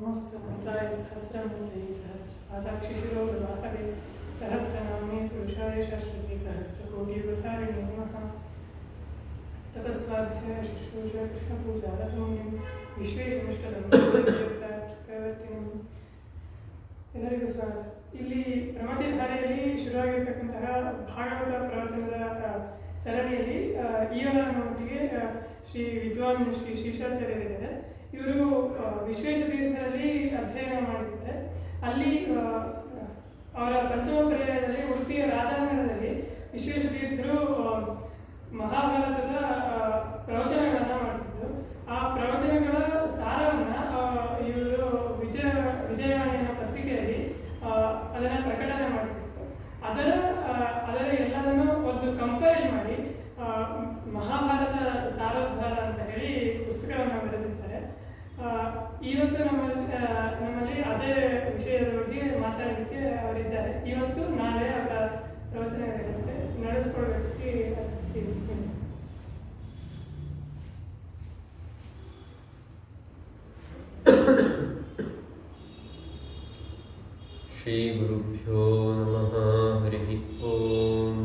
नमोऽस्तु भूताय सहस्रमूर्तये सहस्रपादाक्षिशिरोरुवाहवे सहस्रनाम्ने पुरुषाय शाश्वते सहस्रकोटियुगधारिणे नमः। तपस्वाध्याय शुश्रूषा कृष्णपूजारतुम्यं ವಿಶ್ವೇಶಮಿಷ್ಟದಂ ಚಕ್ರವರ್ತಿನಂ. ಎಲ್ಲರಿಗೂ ಸ್ವಾಗತ. ಇಲ್ಲಿ ಪ್ರಮತಿಧಾರೆಯಲ್ಲಿ ಶುರುವಾಗಿರ್ತಕ್ಕಂತಹ ಭಾಗವತ ಪ್ರವಚನದ ಸರಣಿಯಲ್ಲಿ ನಮ್ಮೊಟ್ಟಿಗೆ ಶ್ರೀ ವಿದ್ವಾನ್ ಶ್ರೀ ಶೇಷಾಚಾರ್ಯರಿದ್ದಾರೆ. ಇವರು ವಿಶ್ವೇಶತೀರ್ಥರಲ್ಲಿ ಅಧ್ಯಯನ ಮಾಡಿದ್ದಾರೆ. ಅಲ್ಲಿ ಅವರ ಪಂಚಮ ಪರ್ಯಾಯದಲ್ಲಿ ಉಡುಪಿಯ ರಾಜಾಂಗಣದಲ್ಲಿ ವಿಶ್ವೇಶತೀರ್ಥರು ಮಹಾಭಾರತದ ಪ್ರವಚನಗಳನ್ನು ಮಾಡ್ತಿದ್ರು. ಆ ಪ್ರವಚನಗಳ ಸಾರವನ್ನು ಇವರು ವಿಜಯವಾಣಿ ಅನ್ನೋ ಪತ್ರಿಕೆಯಲ್ಲಿ ಅದನ್ನು ಪ್ರಕಟಣೆ ಮಾಡ್ತಿದ್ರು. ಅದರ ಎಲ್ಲದನ್ನು ಒಂದು ಕಂಪೈಲ್ ಮಾಡಿ ಮಹಾಭಾರತ ಸಾರೋದ್ಧಾರ ಅಂತ ಹೇಳಿ ಪುಸ್ತಕವನ್ನು ಬರೆದಿದ್ದಾರೆ. ಇವತ್ತು ನಮ್ಮಲ್ಲಿ ಅದೇ ವಿಷಯದ ಬಗ್ಗೆ ಮಾತಾಡಲಿಕ್ಕೆ ಅವರಿದ್ದಾರೆ. ಇವತ್ತು ನಾಳೆ ಅವರ ಪ್ರವಚನಗಳಿರುತ್ತೆ, ನಡೆಸ್ಕೊಳ್ಬೇಕು ಆಸಕ್ತಿ ಇದೆ. ಶ್ರೀ ಗುರುಭ್ಯೋ ನಮಃ. ಹರಿ ಓಂ.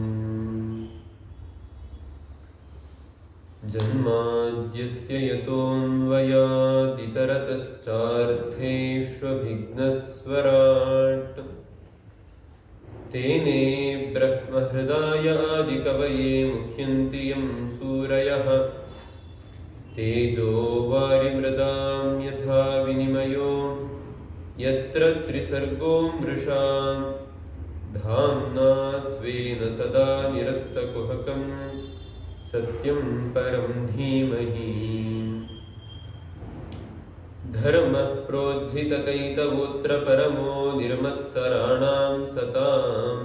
ಜನ್ಮಾದ್ಯಸ್ಯ ಯತೋನ್ವಯಾದಿತರತಶ್ಚಾರ್ಥೇಷ್ವಭಿಘ್ನಸ್ವರಾಟ್ ತೇನೇ ಬ್ರಹ್ಮಹೃದಾಯ ಆದಿಕವಯೇ ಮುಹ್ಯಂತಿ ಯಂ ಸೂರಯಃ ತೇಜೋ ವಾರಿಮೃದಾಂ ಯಥಾ ವಿನಿಮಯೋ ಯತ್ರ ತ್ರಿಸರ್ಗೋ ಮೃಷಾ ಧಾಮ್ನಾ ಸ್ವೇನ ಸದಾ ನಿರಸ್ತಕುಹಕಂ ಸತ್ಯಂ ಪರಂ ಧೀಮಹಿ. ಧರ್ಮಃ ಪ್ರೋಜ್ಜಿತಕೈತವೋತ್ರ ಪರಮೋ ನಿರ್ಮತ್ಸರಾಣಾಂ ಸತಾಂ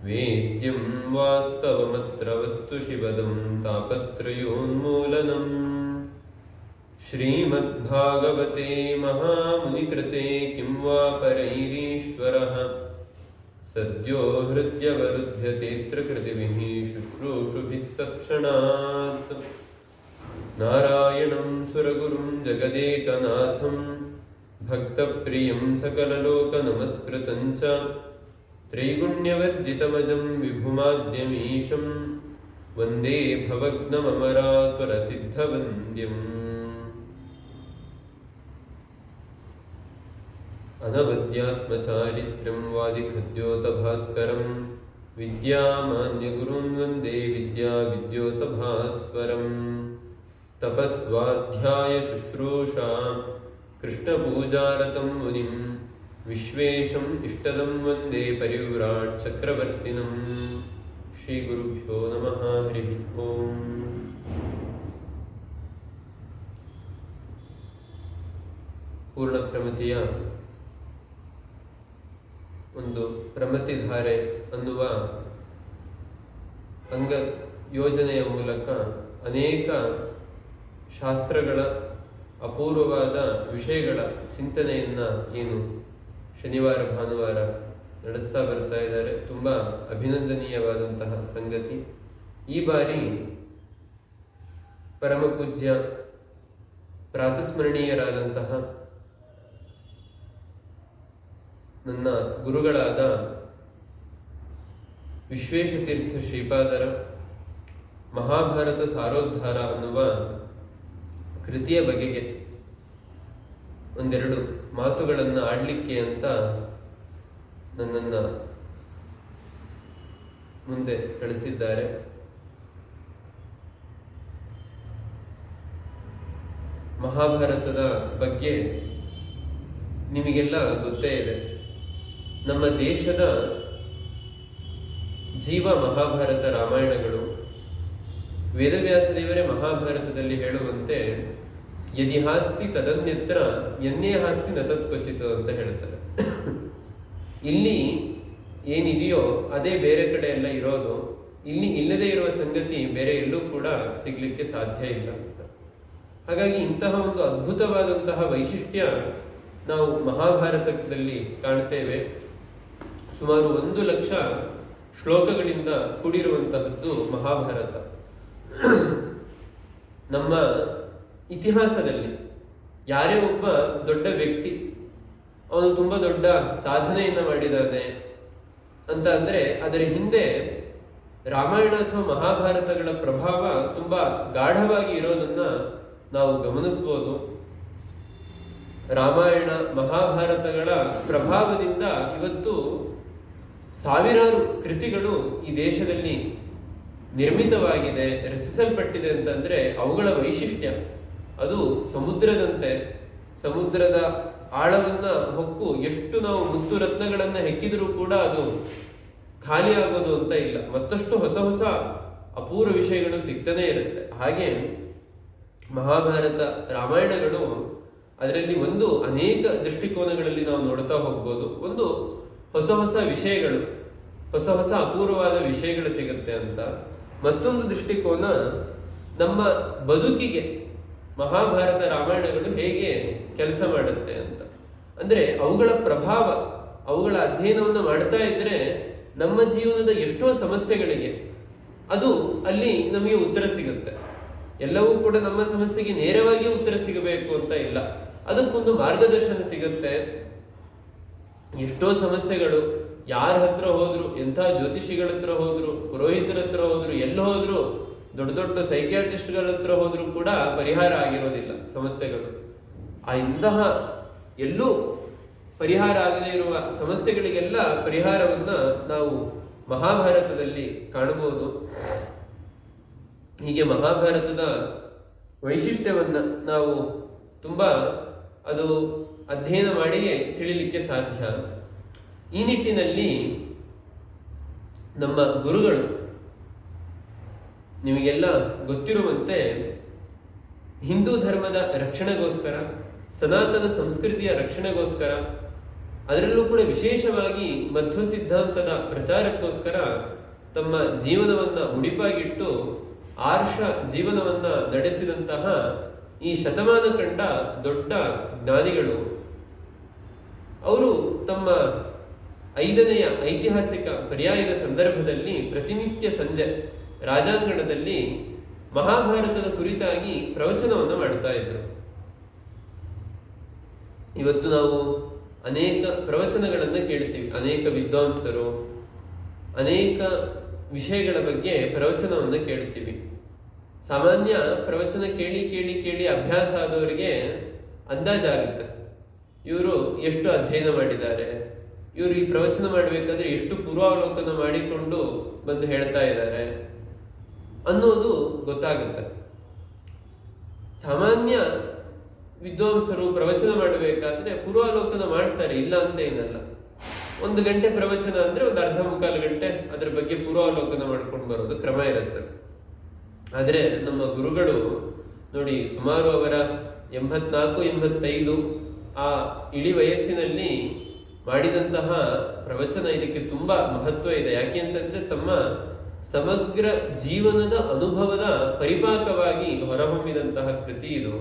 ವೇದ್ಯಂ ವಾಸ್ತವಮತ್ರ ವಸ್ತು ಶಿವದಂ ತಾಪತ್ರಯೋನ್ಮೂಲನಂ. ಶ್ರೀಮದ್ಭಾಗವತೆ ಮಹಾಮುನಿಕೃತೆ ಕಿಂ ವಾ ಪರೈರೀಶ್ವರಃ ಸದ್ಯೋ ಹೃದ್ಯವರುಧ್ಯತೇತ್ರ ಕೃತಿಭಿಃ ಶುಶ್ರೂಷುಭಿಸ್ತತ್ಕ್ಷಣಾತ್. ನಾರಾಯಣಂ ಸುರಗುರುಂ ಜಗದೇಕನಾಥಂ ಭಕ್ತಪ್ರಿಯಂ ಸಕಲಲೋಕನಮಸ್ಕೃತಂ ಚ ತ್ರೈಗುಣ್ಯವರ್ಜಿತಮಜಂ ವಿಭುಮಾದ್ಯಮೀಶಂ ವಂದೇ ಭವಗ್ನಮಮರಾಸುರಸಿದ್ಧವಂದ್ಯಂ. ಅನವದ್ಯಾತ್ಮಚಾರಿತ್ರ್ಯಂ ವಾದಿಖದ್ಯೋತಭಾಸ್ಕರಂ ವಿದ್ಯಾಮಾನ್ಯಗುರುನ್ ವಂದೇ ವಿದ್ಯಾವಿದ್ಯೋತಭಾಸ್ವರಂ. ತಪಸ್ವಾಧ್ಯಾಯ ಶುಶ್ರೂಷಾ ಕೃಷ್ಣಪೂಜಾರತಂ ಮುನಿಂ ವಿಶ್ವೇಶಂ ಇಷ್ಟದಂ ವಂದೇ ಪರಿವ್ರಾಟ್ ಚಕ್ರವರ್ತಿನಂ. ಶ್ರೀ ಗುರುಭ್ಯೋ ನಮಃ. ಹರಿ ಓಂ. ಪೂರ್ಣ ಪ್ರಮತಿಯ ಒಂದು ಪ್ರಮತಿಧಾರೆ ಅನ್ನುವ ಅಂಗ ಯೋಜನೆಯ ಮೂಲಕ ಅನೇಕ ಶಾಸ್ತ್ರಗಳ ಅಪೂರ್ವವಾದ ವಿಷಯಗಳ ಚಿಂತನೆಯನ್ನು ಏನು ಶನಿವಾರ ಭಾನುವಾರ ನಡೆಸ್ತಾ ಬರ್ತಾ ಇದ್ದಾರೆ. ತುಂಬ ಅಭಿನಂದನೀಯವಾದಂತಹ ಸಂಗತಿ. ಈ ಬಾರಿ ಪರಮಪೂಜ್ಯ ಪ್ರಾತಸ್ಮರಣೀಯರಾದಂತಹ ನನ್ನ ಗುರುಗಳಾದ ವಿಶ್ವೇಶತೀರ್ಥ ಶ್ರೀಪಾದರ ಮಹಾಭಾರತ ಸಾರೋದ್ಧಾರ ಅನ್ನುವ ಕೃತಿಯ ಬಗೆಗೆ ಒಂದೆರಡು ಮಾತುಗಳನ್ನು ಆಡಲಿಕ್ಕೆ ಅಂತ ನನ್ನನ್ನು ಮುಂದೆ ಕಳಿಸಿದ್ದಾರೆ. ಮಹಾಭಾರತದ ಬಗ್ಗೆ ನಿಮಗೆಲ್ಲ ಗೊತ್ತೇ ಇದೆ. ನಮ್ಮ ದೇಶದ ಜೀವ ಮಹಾಭಾರತ ರಾಮಾಯಣಗಳು. ವೇದವ್ಯಾಸ ದೇವರೇ ಮಹಾಭಾರತದಲ್ಲಿ ಹೇಳುವಂತೆ ಯದಿ ಹಾಸ್ತಿ ತದನ್ಯತ್ರ ಯನ್ನೇ ಹಾಸ್ತಿ ನ ತತ್ಕ್ವಚಿತ್ ಅಂತ ಹೇಳ್ತಾರೆ. ಇಲ್ಲಿ ಏನಿದೆಯೋ ಅದೇ ಬೇರೆ ಕಡೆ ಎಲ್ಲ ಇರೋದು. ಇಲ್ಲಿ ಇಲ್ಲದೆ ಇರುವ ಸಂಗತಿ ಬೇರೆ ಎಲ್ಲೂ ಕೂಡ ಸಿಗ್ಲಿಕ್ಕೆ ಸಾಧ್ಯ ಇಲ್ಲ ಅಂತ. ಹಾಗಾಗಿ ಇಂತಹ ಒಂದು ಅದ್ಭುತವಾದಂತಹ ವೈಶಿಷ್ಟ್ಯ ನಾವು ಮಹಾಭಾರತದಲ್ಲಿ ಕಾಣ್ತೇವೆ. ಸುಮಾರು 1,00,000 ಶ್ಲೋಕಗಳಿಂದ ಕೂಡಿರುವಂತಹದ್ದು ಮಹಾಭಾರತ. ನಮ್ಮ ಇತಿಹಾಸದಲ್ಲಿ ಯಾರೇ ಒಬ್ಬ ದೊಡ್ಡ ವ್ಯಕ್ತಿ ಅವನು ತುಂಬಾ ದೊಡ್ಡ ಸಾಧನೆಯನ್ನ ಮಾಡಿದ್ದಾನೆ ಅಂತ ಅಂದ್ರೆ ಅದರ ಹಿಂದೆ ರಾಮಾಯಣ ಅಥವಾ ಮಹಾಭಾರತಗಳ ಪ್ರಭಾವ ತುಂಬಾ ಗಾಢವಾಗಿ ಇರೋದನ್ನ ನಾವು ಗಮನಿಸಬಹುದು. ರಾಮಾಯಣ ಮಹಾಭಾರತಗಳ ಪ್ರಭಾವದಿಂದ ಇವತ್ತು ಸಾವಿರಾರು ಕೃತಿಗಳು ಈ ದೇಶದಲ್ಲಿ ನಿರ್ಮಿತವಾಗಿದೆ, ರಚಿಸಲ್ಪಟ್ಟಿದೆ ಅಂತಂದ್ರೆ ಅವುಗಳ ವೈಶಿಷ್ಟ್ಯ ಅದು ಸಮುದ್ರದಂತೆ. ಸಮುದ್ರದ ಆಳವನ್ನ ಹೊಕ್ಕು ಎಷ್ಟು ನಾವು ಮುತ್ತು ರತ್ನಗಳನ್ನ ಹೆಕ್ಕಿದರೂ ಕೂಡ ಅದು ಖಾಲಿ ಆಗೋದು ಅಂತ ಇಲ್ಲ, ಮತ್ತಷ್ಟು ಹೊಸ ಹೊಸ ಅಪೂರ್ವ ವಿಷಯಗಳು ಸಿಗ್ತಾನೆ ಇರುತ್ತೆ. ಹಾಗೆ ಮಹಾಭಾರತ ರಾಮಾಯಣಗಳು ಅದರಲ್ಲಿ ಒಂದು ಅನೇಕ ದೃಷ್ಟಿಕೋನಗಳಲ್ಲಿ ನಾವು ನೋಡ್ತಾ ಹೋಗ್ಬೋದು. ಒಂದು ಹೊಸ ಹೊಸ ವಿಷಯಗಳು, ಹೊಸ ಹೊಸ ಅಪೂರ್ವವಾದ ವಿಷಯಗಳು ಸಿಗುತ್ತೆ ಅಂತ. ಮತ್ತೊಂದು ದೃಷ್ಟಿಕೋನ ನಮ್ಮ ಬದುಕಿಗೆ ಮಹಾಭಾರತ ರಾಮಾಯಣಗಳು ಹೇಗೆ ಕೆಲಸ ಮಾಡುತ್ತೆ ಅಂತ. ಅಂದ್ರೆ ಅವುಗಳ ಪ್ರಭಾವ, ಅವುಗಳ ಅಧ್ಯಯನವನ್ನು ಮಾಡ್ತಾ ಇದ್ರೆ ನಮ್ಮ ಜೀವನದ ಎಷ್ಟೋ ಸಮಸ್ಯೆಗಳಿಗೆ ಅದು ಅಲ್ಲಿ ನಮಗೆ ಉತ್ತರ ಸಿಗುತ್ತೆ. ಎಲ್ಲವೂ ಕೂಡ ನಮ್ಮ ಸಮಸ್ಯೆಗೆ ನೇರವಾಗಿ ಉತ್ತರ ಸಿಗಬೇಕು ಅಂತ ಇಲ್ಲ, ಅದಕ್ಕೊಂದು ಮಾರ್ಗದರ್ಶನ ಸಿಗುತ್ತೆ. ಎಷ್ಟೋ ಸಮಸ್ಯೆಗಳು ಯಾರ ಹತ್ರ ಹೋದ್ರು, ಎಂಥ ಜ್ಯೋತಿಷಿಗಳ ಹತ್ರ ಹೋದ್ರು, ಪುರೋಹಿತರ ಹತ್ರ ಹೋದ್ರು, ಎಲ್ಲಿ ಹೋದ್ರು, ದೊಡ್ಡ ದೊಡ್ಡ ಸೈಕಿಯಾಟ್ರಿಸ್ಟ್ಗಳ ಹತ್ರ ಹೋದ್ರು ಕೂಡ ಪರಿಹಾರ ಆಗಿರೋದಿಲ್ಲ ಸಮಸ್ಯೆಗಳು. ಇಂತಹ ಎಲ್ಲೂ ಪರಿಹಾರ ಆಗದೇ ಇರುವ ಸಮಸ್ಯೆಗಳಿಗೆಲ್ಲ ಪರಿಹಾರವನ್ನ ನಾವು ಮಹಾಭಾರತದಲ್ಲಿ ಕಾಣಬಹುದು. ಹೀಗೆ ಮಹಾಭಾರತದ ವೈಶಿಷ್ಟ್ಯವನ್ನ ನಾವು ತುಂಬಾ ಅದು ಅಧ್ಯಯನ ಮಾಡಿಯೇ ತಿಳಿಲಿಕ್ಕೆ ಸಾಧ್ಯ. ಈ ನಿಟ್ಟಿನಲ್ಲಿ ನಮ್ಮ ಗುರುಗಳು ನಿಮಗೆಲ್ಲ ಗೊತ್ತಿರುವಂತೆ ಹಿಂದೂ ಧರ್ಮದ ರಕ್ಷಣೆಗೋಸ್ಕರ, ಸನಾತನ ಸಂಸ್ಕೃತಿಯ ರಕ್ಷಣೆಗೋಸ್ಕರ, ಅದರಲ್ಲೂ ಕೂಡ ವಿಶೇಷವಾಗಿ ಮಧ್ವ ಸಿದ್ಧಾಂತದ ಪ್ರಚಾರಕ್ಕೋಸ್ಕರ ತಮ್ಮ ಜೀವನವನ್ನ ಮುಡಿಪಾಗಿಟ್ಟು ಆರ್ಷ ಜೀವನವನ್ನ ನಡೆಸಿದಂತಹ ಈ ಶತಮಾನ ಕಂಡ ದೊಡ್ಡ ಜ್ಞಾನಿಗಳು, ಅವರು ತಮ್ಮ 5ನೆಯ ಐತಿಹಾಸಿಕ ಪರ್ಯಾಯದ ಸಂದರ್ಭದಲ್ಲಿ ಪ್ರತಿನಿತ್ಯ ಸಂಜೆ ರಾಜಾಂಗಣದಲ್ಲಿ ಮಹಾಭಾರತದ ಕುರಿತಾಗಿ ಪ್ರವಚನವನ್ನು ಮಾಡ್ತಾ ಇದ್ರು. ಇವತ್ತು ನಾವು ಅನೇಕ ಪ್ರವಚನಗಳನ್ನು ಕೇಳ್ತೀವಿ, ಅನೇಕ ವಿದ್ವಾಂಸರು ಅನೇಕ ವಿಷಯಗಳ ಬಗ್ಗೆ ಪ್ರವಚನವನ್ನು ಕೇಳ್ತೀವಿ. ಸಾಮಾನ್ಯ ಪ್ರವಚನ ಕೇಳಿ ಕೇಳಿ ಕೇಳಿ ಅಭ್ಯಾಸ ಆದವರಿಗೆ ಅಂದಾಜಾಗುತ್ತೆ ಇವರು ಎಷ್ಟು ಅಧ್ಯಯನ ಮಾಡಿದ್ದಾರೆ, ಇವರು ಈ ಪ್ರವಚನ ಮಾಡಬೇಕಾದ್ರೆ ಎಷ್ಟು ಪೂರ್ವಾವಲೋಕನ ಮಾಡಿಕೊಂಡು ಬಂದು ಹೇಳ್ತಾ ಇದ್ದಾರೆ ಅನ್ನೋದು ಗೊತ್ತಾಗುತ್ತೆ. ಸಾಮಾನ್ಯ ವಿದ್ವಾಂಸರು ಪ್ರವಚನ ಮಾಡಬೇಕಾದ್ರೆ ಪೂರ್ವಾವಲೋಕನ ಮಾಡ್ತಾರೆ, ಇಲ್ಲ ಅಂತ ಏನಲ್ಲ. 1 ಗಂಟೆ ಪ್ರವಚನ ಅಂದ್ರೆ ಒಂದು ಅರ್ಧ ಮುಕ್ಕಾಲು ಗಂಟೆ ಅದ್ರ ಬಗ್ಗೆ ಪೂರ್ವಾವಲೋಕನ ಮಾಡ್ಕೊಂಡು ಬರೋದು ಕ್ರಮ ಇರುತ್ತೆ. ಆದ್ರೆ ನಮ್ಮ ಗುರುಗಳು ನೋಡಿ, ಸುಮಾರು ಅವರ 84-85 ಆ ಇಳಿ ವಯಸ್ಸಿನಲ್ಲಿ ಮಾಡಿದಂತಹ ಪ್ರವಚನ ಇದಕ್ಕೆ ತುಂಬಾ ಮಹತ್ವ ಇದೆ. ಯಾಕೆ ಅಂತಂದ್ರೆ ತಮ್ಮ ಸಮಗ್ರ ಜೀವನದ ಅನುಭವದ ಪರಿಪಾಕವಾಗಿ ಹೊರಹೊಮ್ಮಿದಂತಹ ಕೃತಿ ಇದು.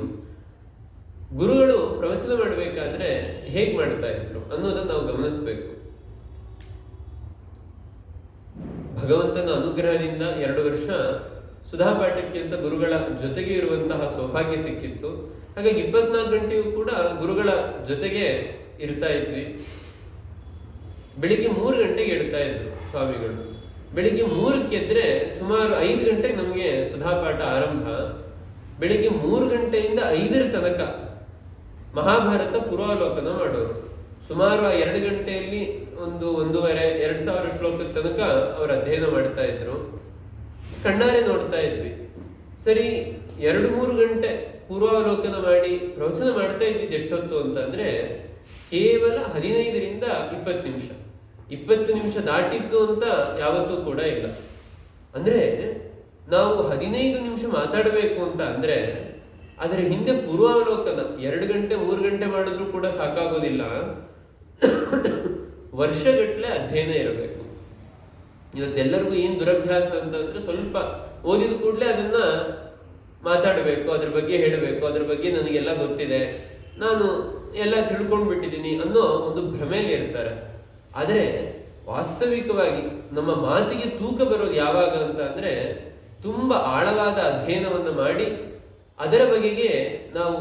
ಗುರುಗಳು ಪ್ರವಚನ ಮಾಡಬೇಕಾದ್ರೆ ಹೇಗ್ ಮಾಡ್ತಾ ಇದ್ರು ಅನ್ನೋದನ್ನ ನಾವು ಗಮನಿಸಬೇಕು. ಭಗವಂತನ ಅನುಗ್ರಹದಿಂದ 2 ವರ್ಷ ಸುಧಾಪಾಠಕ್ಕೆ ಅಂತ ಗುರುಗಳ ಜೊತೆಗೆ ಇರುವಂತಹ ಸೌಭಾಗ್ಯ ಸಿಕ್ಕಿತ್ತು. ಹಾಗಾಗಿ 24 ಗಂಟೆಯೂ ಕೂಡ ಗುರುಗಳ ಜೊತೆಗೆ ಇರ್ತಾ ಇದ್ವಿ. ಬೆಳಿಗ್ಗೆ 3 ಗಂಟೆಗೆ ಎಡ್ತಾ ಇದ್ರು ಸ್ವಾಮಿಗಳು. ಬೆಳಿಗ್ಗೆ 3ಕ್ಕೆ ಎದ್ರೆ ಸುಮಾರು 5 ಗಂಟೆಗೆ ನಮಗೆ ಸುಧಾಪಾಠ ಆರಂಭ. ಬೆಳಿಗ್ಗೆ 3 ಗಂಟೆಯಿಂದ 5ರ ತನಕ ಮಹಾಭಾರತ ಪೂರ್ವಾವಲೋಕನ ಮಾಡೋರು. ಸುಮಾರು ಆ 2 ಗಂಟೆಯಲ್ಲಿ 1,500-2,000 ಶ್ಲೋಕದ ತನಕ ಅವರು ಅಧ್ಯಯನ ಮಾಡ್ತಾ ಇದ್ರು. ಕಣ್ಣಾರೆ ನೋಡ್ತಾ ಇದ್ವಿ. ಸರಿ, 2-3 ಗಂಟೆ ಪೂರ್ವಾವಲೋಕನ ಮಾಡಿ ಪ್ರವಚನ ಮಾಡ್ತಾ ಇದ್ದಿದ್ದು ಎಷ್ಟೊತ್ತು ಅಂತಂದ್ರೆ ಕೇವಲ 15ರಿಂದ 20 ನಿಮಿಷ. 20 ನಿಮಿಷ ದಾಟಿದ್ದು ಅಂತ ಯಾವತ್ತೂ ಕೂಡ ಇಲ್ಲ. ಅಂದ್ರೆ ನಾವು 15 ನಿಮಿಷ ಮಾತಾಡಬೇಕು ಅಂತ ಅಂದ್ರೆ ಅದರ ಹಿಂದೆ ಪೂರ್ವಾವಲೋಕನ 2 ಗಂಟೆ 3 ಗಂಟೆ ಮಾಡಿದ್ರೂ ಕೂಡ ಸಾಕಾಗೋದಿಲ್ಲ. ವರ್ಷಗಟ್ಟಲೆ ಅಧ್ಯಯನ ಇರಬೇಕು. ಇವತ್ತೆಲ್ಲರಿಗೂ ಏನ್ ದುರಭ್ಯಾಸ ಅಂತಂದ್ರೆ ಸ್ವಲ್ಪ ಓದಿದ ಕೂಡಲೇ ಅದನ್ನ ಮಾತಾಡಬೇಕು, ಅದ್ರ ಬಗ್ಗೆ ಹೇಳಬೇಕು, ಅದ್ರ ಬಗ್ಗೆ ನನಗೆಲ್ಲ ಗೊತ್ತಿದೆ, ನಾನು ಎಲ್ಲ ತಿಳ್ಕೊಂಡ್ಬಿಟ್ಟಿದ್ದೀನಿ ಅನ್ನೋ ಒಂದು ಭ್ರಮೆಯಲ್ಲಿ ಇರ್ತಾರೆ. ಆದರೆ ವಾಸ್ತವಿಕವಾಗಿ ನಮ್ಮ ಮಾತಿಗೆ ತೂಕ ಬರೋದು ಯಾವಾಗ ಅಂತ ಅಂದ್ರೆ ತುಂಬಾ ಆಳವಾದ ಅಧ್ಯಯನವನ್ನು ಮಾಡಿ ಅದರ ಬಗೆಗೆ ನಾವು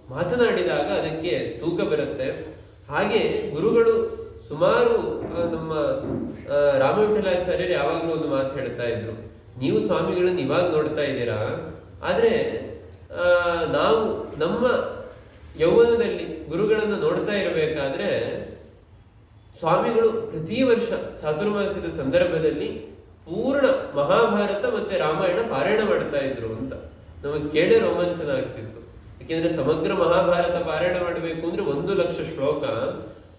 ಮಾತನಾಡಿದಾಗ ಅದಕ್ಕೆ ತೂಕ ಬರುತ್ತೆ. ಹಾಗೆ ಗುರುಗಳು ಸುಮಾರು ನಮ್ಮ ರಾಮವಿಠಲಾಚಾರ್ಯರು ಯಾವಾಗಲೂ ಒಂದು ಮಾತು ಹೇಳ್ತಾ ಇದ್ರು, ನೀವು ಸ್ವಾಮಿಗಳನ್ನ ಇವಾಗ ನೋಡ್ತಾ ಇದ್ದೀರಾ, ಆದರೆ ನಾವು ನಮ್ಮ ಯೌವನದಲ್ಲಿ ಗುರುಗಳನ್ನು ನೋಡ್ತಾ ಇರಬೇಕಾದ್ರೆ ಸ್ವಾಮಿಗಳು ಪ್ರತಿ ವರ್ಷ ಚಾತುರ್ಮಾಸ್ಯದ ಸಂದರ್ಭದಲ್ಲಿ ಪೂರ್ಣ ಮಹಾಭಾರತ ಮತ್ತೆ ರಾಮಾಯಣ ಪಾರಾಯಣ ಮಾಡ್ತಾ ಇದ್ರು ಅಂತ ನಮಗೆ ಕೇಳೇ ರೋಮಾಂಚನ ಆಗ್ತಿತ್ತು. ಯಾಕೆಂದ್ರೆ ಸಮಗ್ರ ಮಹಾಭಾರತ ಪಾರಾಯಣ ಮಾಡಬೇಕು ಅಂದ್ರೆ 1,00,000 ಶ್ಲೋಕ,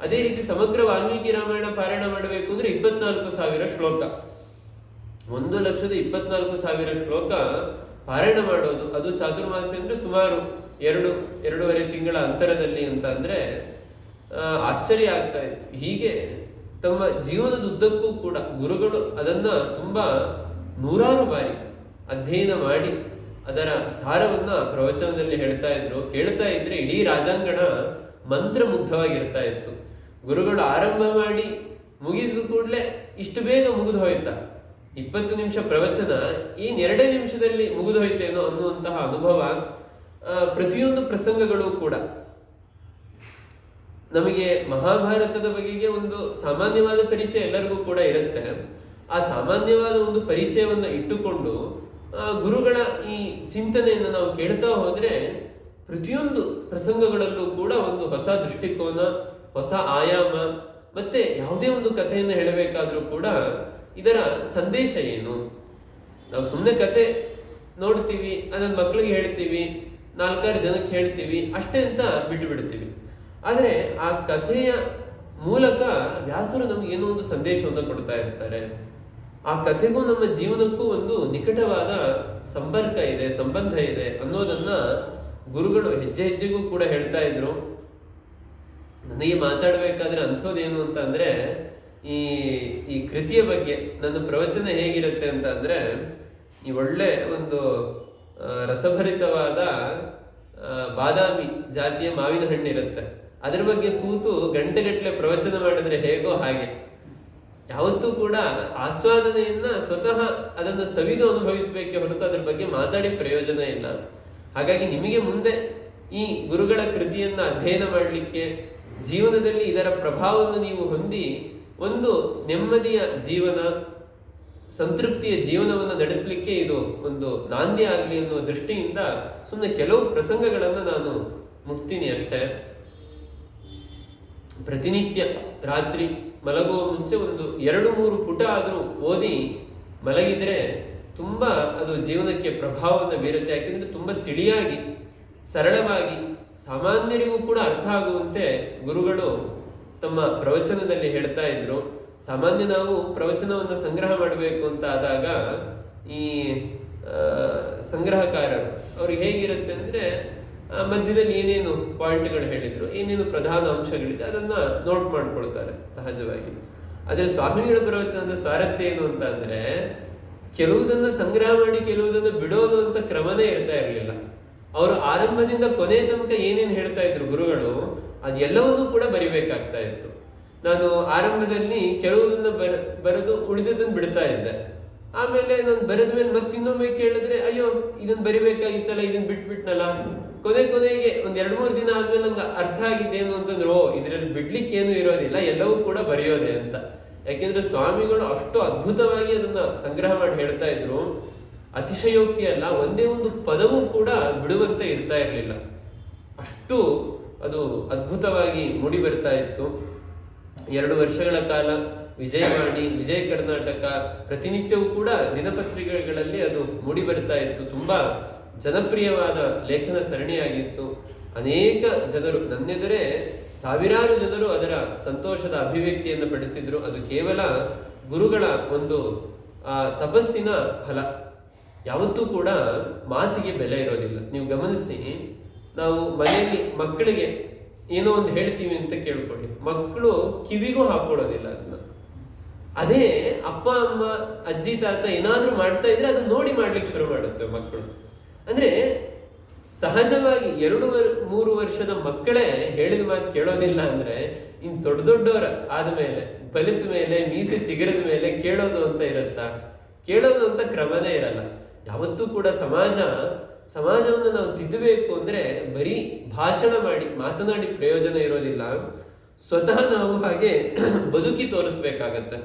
ಅದೇ ರೀತಿ ಸಮಗ್ರ ವಾಲ್ಮೀಕಿ ರಾಮಾಯಣ ಪಾರಾಯಣ ಮಾಡಬೇಕು ಅಂದ್ರೆ 24,000 ಶ್ಲೋಕ. 1,24,000 ಶ್ಲೋಕ ಪಾರಾಯಣ ಮಾಡೋದು, ಅದು ಚಾತುರ್ಮಾಸ್ಯ ಅಂದ್ರೆ ಸುಮಾರು 2-2.5 ತಿಂಗಳ ಅಂತರದಲ್ಲಿ ಅಂತ ಅಂದ್ರೆ ಆಶ್ಚರ್ಯ ಆಗ್ತಾ ಇತ್ತು. ಹೀಗೆ ತಮ್ಮ ಜೀವನದ ಉದ್ದಕ್ಕೂ ಕೂಡ ಗುರುಗಳು ಅದನ್ನ ತುಂಬಾ ನೂರಾರು ಬಾರಿ ಅಧ್ಯಯನ ಮಾಡಿ ಅದರ ಸಾರವನ್ನ ಪ್ರವಚನದಲ್ಲಿ ಹೇಳ್ತಾ ಇದ್ರು. ಕೇಳ್ತಾ ಇದ್ರೆ ಇಡೀ ರಾಜಾಂಗಣ ಮಂತ್ರಮುಗ್ಧವಾಗಿರ್ತಾ ಇತ್ತು. ಗುರುಗಳು ಆರಂಭ ಮಾಡಿ ಮುಗಿಸಿದ ಕೂಡಲೇ ಇಷ್ಟು ಬೇಗ ಮುಗಿದು ಹೋಯ್ತಾ, 20 ನಿಮಿಷ ಪ್ರವಚನ ಏನ್ 2 ನಿಮಿಷದಲ್ಲಿ ಮುಗಿದು ಹೋಯ್ತೇನೋ ಅನ್ನುವಂತಹ ಅನುಭವ. ಪ್ರತಿಯೊಂದು ಪ್ರಸಂಗಗಳು ಕೂಡ ನಮಗೆ ಮಹಾಭಾರತದ ಬಗೆಗೆ ಒಂದು ಸಾಮಾನ್ಯವಾದ ಪರಿಚಯ ಎಲ್ಲರಿಗೂ ಕೂಡ ಇರುತ್ತೆ. ಆ ಸಾಮಾನ್ಯವಾದ ಒಂದು ಪರಿಚಯವನ್ನು ಇಟ್ಟುಕೊಂಡು ಗುರುಗಳ ಈ ಚಿಂತನೆಯನ್ನು ನಾವು ಕೇಳ್ತಾ ಹೋದ್ರೆ ಪ್ರತಿಯೊಂದು ಪ್ರಸಂಗಗಳಲ್ಲೂ ಕೂಡ ಒಂದು ಹೊಸ ದೃಷ್ಟಿಕೋನ, ಹೊಸ ಆಯಾಮ, ಮತ್ತೆ ಯಾವುದೇ ಒಂದು ಕಥೆಯನ್ನು ಹೇಳಬೇಕಾದ್ರೂ ಕೂಡ ಇದರ ಸಂದೇಶ ಏನು. ನಾವು ಸುಮ್ಮನೆ ಕತೆ ನೋಡ್ತೀವಿ, ಅದನ್ನ ಮಕ್ಕಳಿಗೆ ಹೇಳ್ತೀವಿ, 4-6 ಜನಕ್ಕೆ ಹೇಳ್ತೀವಿ ಅಷ್ಟೇ ಅಂತ ಬಿಟ್ಟು ಬಿಡ್ತೀವಿ. ಆದರೆ ಆ ಕಥೆಯ ಮೂಲಕ ವ್ಯಾಸರು ನಮ್ಗೆ ಏನೋ ಒಂದು ಸಂದೇಶವನ್ನು ಕೊಡ್ತಾ ಇರ್ತಾರೆ. ಆ ಕಥೆಗೂ ನಮ್ಮ ಜೀವನಕ್ಕೂ ಒಂದು ನಿಕಟವಾದ ಸಂಪರ್ಕ ಇದೆ, ಸಂಬಂಧ ಇದೆ ಅನ್ನೋದನ್ನ ಗುರುಗಳು ಹೆಜ್ಜೆ ಹೆಜ್ಜೆಗೂ ಕೂಡ ಹೇಳ್ತಾ ಇದ್ರು. ನನಗೆ ಮಾತಾಡ್ಬೇಕಾದ್ರೆ ಅನ್ಸೋದೇನು ಅಂತ ಅಂದ್ರೆ ಈ ಕೃತಿಯ ಬಗ್ಗೆ ನನ್ನ ಪ್ರವಚನ ಹೇಗಿರುತ್ತೆ ಅಂತ ಅಂದ್ರೆ, ಈ ಒಳ್ಳೆ ಒಂದು ರಸಭರಿತವಾದ ಬಾದಾಮಿ ಜಾತಿಯ ಮಾವಿನ ಹಣ್ಣು ಇರುತ್ತೆ, ಅದ್ರ ಬಗ್ಗೆ ಕೂತು ಗಂಟೆಗಟ್ಟಲೆ ಪ್ರವಚನ ಮಾಡಿದ್ರೆ ಹೇಗೋ ಹಾಗೆ. ಯಾವತ್ತೂ ಕೂಡ ಆಸ್ವಾದನೆಯನ್ನ ಸ್ವತಃ ಅದನ್ನು ಸವಿದು ಅನುಭವಿಸಬೇಕೆ ಹೊರತು ಅದ್ರ ಬಗ್ಗೆ ಮಾತಾಡಿ ಪ್ರಯೋಜನ ಇಲ್ಲ. ಹಾಗಾಗಿ ನಿಮಗೆ ಮುಂದೆ ಈ ಗುರುಗಳ ಕೃತಿಯನ್ನ ಅಧ್ಯಯನ ಮಾಡಲಿಕ್ಕೆ, ಜೀವನದಲ್ಲಿ ಇದರ ಪ್ರಭಾವವನ್ನು ನೀವು ಹೊಂದಿ ಒಂದು ನೆಮ್ಮದಿಯ ಜೀವನ, ಸಂತೃಪ್ತಿಯ ಜೀವನವನ್ನು ನಡೆಸಲಿಕ್ಕೆ ಇದು ಒಂದು ನಾಂದಿ ಆಗಲಿ ಅನ್ನುವ ದೃಷ್ಟಿಯಿಂದ ಸುಮ್ಮನೆ ಕೆಲವು ಪ್ರಸಂಗಗಳನ್ನು ನಾನು ಮುಟ್ತೀನಿ ಅಷ್ಟೇ. ಪ್ರತಿನಿತ್ಯ ರಾತ್ರಿ ಮಲಗುವ ಮುಂಚೆ ಒಂದು 2-3 ಪುಟ ಆದರೂ ಓದಿ ಮಲಗಿದ್ರೆ ತುಂಬಾ ಅದು ಜೀವನಕ್ಕೆ ಪ್ರಭಾವವನ್ನು ಬೀರುತ್ತೆ. ಯಾಕೆಂದ್ರೆ ತುಂಬಾ ತಿಳಿಯಾಗಿ, ಸರಳವಾಗಿ, ಸಾಮಾನ್ಯರಿಗೂ ಕೂಡ ಅರ್ಥ ಆಗುವಂತೆ ಗುರುಗಳು ತಮ್ಮ ಪ್ರವಚನದಲ್ಲಿ ಹೇಳ್ತಾ ಇದ್ರು. ಸಾಮಾನ್ಯ ನಾವು ಪ್ರವಚನವನ್ನು ಸಂಗ್ರಹ ಮಾಡಬೇಕು ಅಂತ ಆದಾಗ ಈ ಸಂಗ್ರಹಕಾರರು ಅವ್ರಿಗೆ ಹೇಗಿರುತ್ತೆ ಅಂದ್ರೆ ಮಧ್ಯದಲ್ಲಿ ಏನೇನು ಪಾಯಿಂಟ್ಗಳು ಹೇಳಿದ್ರು, ಏನೇನು ಪ್ರಧಾನ ಅಂಶಗಳಿದೆ ಅದನ್ನ ನೋಟ್ ಮಾಡ್ಕೊಳ್ತಾರೆ ಸಹಜವಾಗಿ. ಆದ್ರೆ ಸ್ವಾಮಿಗಳ ಪ್ರವಚನದ ಸ್ವಾರಸ್ಯ ಏನು ಅಂತ ಅಂದ್ರೆ, ಕೆಲವುದನ್ನ ಸಂಗ್ರಹ ಮಾಡಿ ಕೆಲವುದನ್ನ ಬಿಡೋದು ಅಂತ ಕ್ರಮನೇ ಇರ್ತಾ ಇರಲಿಲ್ಲ. ಅವರು ಆರಂಭದಿಂದ ಕೊನೆ ತನಕ ಏನೇನು ಹೇಳ್ತಾ ಇದ್ರು ಗುರುಗಳು, ಅದೆಲ್ಲವನ್ನೂ ಕೂಡ ಬರಿಬೇಕಾಗ್ತಾ ಇತ್ತು. ನಾನು ಆರಂಭದಲ್ಲಿ ಕೆಲವುದನ್ನ ಬರೆದು ಉಳಿದದನ್ನು ಬಿಡ್ತಾ ಇದ್ದೆ. ಆಮೇಲೆ ನಾನು ಬರೆದ ಮೇಲೆ ಮತ್ತಿನ್ನೊಮ್ಮೆ ಕೇಳಿದ್ರೆ ಅಯ್ಯೋ ಇದನ್ನ ಬರಿಬೇಕಾಗಿತ್ತಲ್ಲ, ಇದನ್ನ ಬಿಟ್ಬಿಟ್ನಲ್ಲ. ಕೊನೆಗೆ ಒಂದ್ 2-3 ದಿನ ಆದ್ಮೇಲೆ ನಂಗೆ ಅರ್ಥ ಆಗಿದ್ದೇನು ಅಂತಂದ್ರೆ, ಓ ಇದರಲ್ಲಿ ಬಿಡ್ಲಿಕ್ಕೆ ಏನು ಇರೋದಿಲ್ಲ, ಎಲ್ಲವೂ ಕೂಡ ಬರೆಯೋದೆ ಅಂತ. ಯಾಕೆಂದ್ರೆ ಸ್ವಾಮಿಗಳು ಅಷ್ಟು ಅದ್ಭುತವಾಗಿ ಅದನ್ನ ಸಂಗ್ರಹ ಮಾಡಿ ಹೇಳ್ತಾ ಇದ್ರು. ಅತಿಶಯೋಕ್ತಿ ಅಲ್ಲ, ಒಂದೇ ಒಂದು ಪದವೂ ಕೂಡ ಬಿಡುವಂತೆ ಇರ್ತಾ ಇರಲಿಲ್ಲ. ಅಷ್ಟು ಅದು ಅದ್ಭುತವಾಗಿ ಮೂಡಿ ಬರ್ತಾ ಇತ್ತು. 2 ವರ್ಷಗಳ ಕಾಲ ವಿಜಯವಾಣಿ, ವಿಜಯ ಕರ್ನಾಟಕ ಪ್ರತಿನಿತ್ಯವೂ ಕೂಡ ದಿನಪತ್ರಿಕೆಗಳಲ್ಲಿ ಅದು ಮೂಡಿ ಬರ್ತಾ ಇತ್ತು. ತುಂಬಾ ಜನಪ್ರಿಯವಾದ ಲೇಖನ ಸರಣಿಯಾಗಿತ್ತು. ಅನೇಕ ಜನರು, ನನ್ನೆದುರೇ ಸಾವಿರಾರು ಜನರು ಅದರ ಸಂತೋಷದ ಅಭಿವ್ಯಕ್ತಿಯನ್ನು ಪಡಿಸಿದ್ರು. ಅದು ಕೇವಲ ಗುರುಗಳ ಒಂದು ತಪಸ್ಸಿನ ಫಲ. ಯಾವತ್ತೂ ಕೂಡ ಮಾತಿಗೆ ಬೆಲೆ ಇರೋದಿಲ್ಲ. ನೀವು ಗಮನಿಸಿ, ನಾವು ಮನೆಯಲ್ಲಿ ಮಕ್ಕಳಿಗೆ ಏನೋ ಒಂದು ಹೇಳ್ತೀವಿ ಅಂತ ಕೇಳ್ಕೊಳ್ಳಿ, ಮಕ್ಕಳು ಕಿವಿಗೂ ಹಾಕೊಳ್ಳೋದಿಲ್ಲ ಅದನ್ನ. ಅದೇ ಅಪ್ಪ ಅಮ್ಮ ಅಜ್ಜಿ ತಾತ ಏನಾದ್ರೂ ಮಾಡ್ತಾ ಇದ್ರೆ ಅದನ್ನ ನೋಡಿ ಮಾಡ್ಲಿಕ್ಕೆ ಶುರು ಮಾಡುತ್ತೆ ಮಕ್ಕಳು. ಅಂದ್ರೆ ಸಹಜವಾಗಿ 2-3 ವರ್ಷದ ಮಕ್ಕಳೇ ಹೇಳಿದ ಮಾತು ಕೇಳೋದಿಲ್ಲ ಅಂದ್ರೆ ಇನ್ ದೊಡ್ಡವರ ಆದ್ಮೇಲೆ, ಬಲಿತ ಮೇಲೆ, ಮೀಸೆ ಚಿಗುರದ ಮೇಲೆ ಕೇಳೋದು ಅಂತ ಇರತ್ತಾ? ಕೇಳೋದು ಅಂತ ಕ್ರಮನೇ ಇರಲ್ಲ. ಯಾವತ್ತೂ ಕೂಡ ಸಮಾಜ ಸಮಾಜವನ್ನು ನಾವು ತಿದ್ದಬೇಕು ಅಂದರೆ ಬರೀ ಭಾಷಣ ಮಾಡಿ ಮಾತನಾಡಿ ಪ್ರಯೋಜನ ಇರೋದಿಲ್ಲ. ಸ್ವತಃ ನಾವು ಹಾಗೆ ಬದುಕಿ ತೋರಿಸ್ಬೇಕಾಗತ್ತೆ.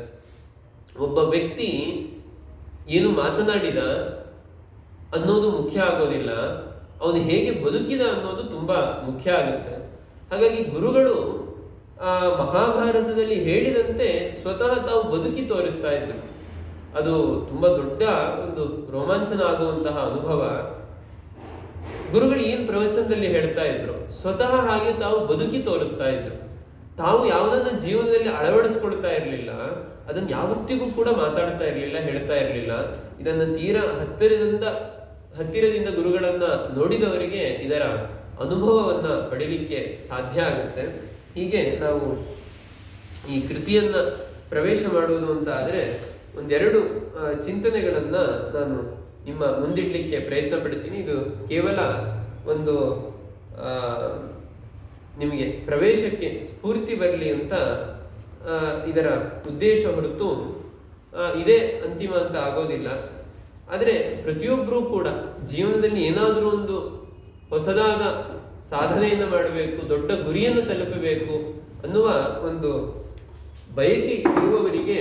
ಒಬ್ಬ ವ್ಯಕ್ತಿ ಏನು ಮಾತನಾಡಿದ ಅನ್ನೋದು ಮುಖ್ಯ ಆಗೋದಿಲ್ಲ, ಅವನು ಹೇಗೆ ಬದುಕಿದ ಅನ್ನೋದು ತುಂಬಾ ಮುಖ್ಯ ಆಗುತ್ತೆ. ಹಾಗಾಗಿ ಗುರುಗಳು ಆ ಮಹಾಭಾರತದಲ್ಲಿ ಹೇಳಿದಂತೆ ಸ್ವತಃ ತಾವು ಬದುಕಿ ತೋರಿಸ್ತಾ ಇದ್ರು. ಅದು ತುಂಬಾ ದೊಡ್ಡ ಒಂದು ರೋಮಾಂಚನ ಆಗುವಂತಹ ಅನುಭವ. ಗುರುಗಳು ಏನು ಪ್ರವಚನದಲ್ಲಿ ಹೇಳ್ತಾ ಇದ್ರು, ಸ್ವತಃ ಹಾಗೆ ತಾವು ಬದುಕಿ ತೋರಿಸ್ತಾ ಇದ್ರು. ತಾವು ಯಾವುದನ್ನ ಜೀವನದಲ್ಲಿ ಅಳವಡಿಸ್ಕೊಳ್ತಾ ಇರಲಿಲ್ಲ, ಅದನ್ನು ಯಾವತ್ತಿಗೂ ಕೂಡ ಮಾತಾಡ್ತಾ ಇರಲಿಲ್ಲ, ಹೇಳ್ತಾ ಇರಲಿಲ್ಲ. ಇದನ್ನ ತೀರಾ ಹತ್ತಿರದಿಂದ ಗುರುಗಳನ್ನ ನೋಡಿದವರಿಗೆ ಇದರ ಅನುಭವವನ್ನ ಪಡಿಲಿಕ್ಕೆ ಸಾಧ್ಯ ಆಗುತ್ತೆ. ಹೀಗೆ ನಾವು ಈ ಕೃತಿಯನ್ನ ಪ್ರವೇಶ ಮಾಡುವುದು ಅಂತ ಆದರೆ ಒಂದೆರಡು ಚಿಂತನೆಗಳನ್ನ ನಾನು ನಿಮ್ಮ ಮುಂದಿಡ್ಲಿಕ್ಕೆ ಪ್ರಯತ್ನ ಪಡ್ತೀನಿ. ಇದು ಕೇವಲ ಒಂದು ನಿಮಗೆ ಪ್ರವೇಶಕ್ಕೆ ಸ್ಫೂರ್ತಿ ಬರಲಿ ಅಂತ ಇದರ ಉದ್ದೇಶ ಹೊರತು ಇದೇ ಅಂತಿಮ ಅಂತ ಆಗೋದಿಲ್ಲ. ಆದರೆ ಪ್ರತಿಯೊಬ್ಬರೂ ಕೂಡ ಜೀವನದಲ್ಲಿ ಏನಾದರೂ ಒಂದು ಹೊಸದಾದ ಸಾಧನೆಯನ್ನು ಮಾಡಬೇಕು, ದೊಡ್ಡ ಗುರಿಯನ್ನು ತಲುಪಬೇಕು ಅನ್ನುವ ಒಂದು ಬಯಕೆ ಇರುವವರಿಗೆ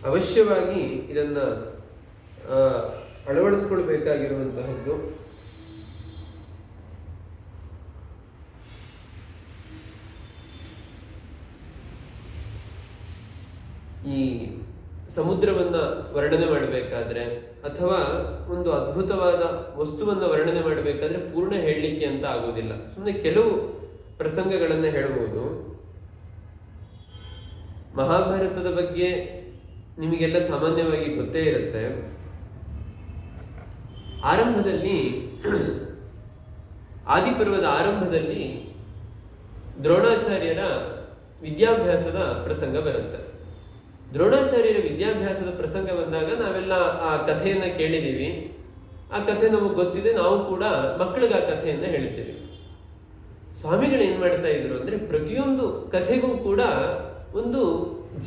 ಅವಶ್ಯವಾಗಿ ಇದನ್ನ ಅಳವಡಿಸಿಕೊಳ್ಬೇಕಾಗಿರುವಂತಹದ್ದು. ಈ ಸಮುದ್ರವನ್ನ ವರ್ಣನೆ ಮಾಡಬೇಕಾದ್ರೆ ಅಥವಾ ಒಂದು ಅದ್ಭುತವಾದ ವಸ್ತುವನ್ನ ವರ್ಣನೆ ಮಾಡಬೇಕಾದ್ರೆ ಪೂರ್ಣ ಹೇಳಲಿಕ್ಕೆ ಅಂತ ಆಗೋದಿಲ್ಲ. ಸುಮ್ಮನೆ ಕೆಲವು ಪ್ರಸಂಗಗಳನ್ನ ಹೇಳಬಹುದು. ಮಹಾಭಾರತದ ಬಗ್ಗೆ ನಿಮಗೆಲ್ಲ ಸಾಮಾನ್ಯವಾಗಿ ಗೊತ್ತೇ ಇರುತ್ತೆ. ಆರಂಭದಲ್ಲಿ ಆದಿಪರ್ವದ ಆರಂಭದಲ್ಲಿ ದ್ರೋಣಾಚಾರ್ಯರ ವಿದ್ಯಾಭ್ಯಾಸದ ಪ್ರಸಂಗ ಬರುತ್ತೆ. ದ್ರೋಣಾಚಾರ್ಯರ ವಿದ್ಯಾಭ್ಯಾಸದ ಪ್ರಸಂಗ ಬಂದಾಗ ನಾವೆಲ್ಲ ಆ ಕಥೆಯನ್ನ ಕೇಳಿದೀವಿ, ಆ ಕಥೆ ನಮಗೆ ಗೊತ್ತಿದೆ, ನಾವು ಕೂಡ ಮಕ್ಕಳಿಗೆ ಆ ಕಥೆಯನ್ನ ಹೇಳ್ತೀವಿ. ಸ್ವಾಮಿಗಳು ಏನ್ ಮಾಡ್ತಾ ಇದ್ರು ಅಂದ್ರೆ ಪ್ರತಿಯೊಂದು ಕಥೆಗೂ ಕೂಡ ಒಂದು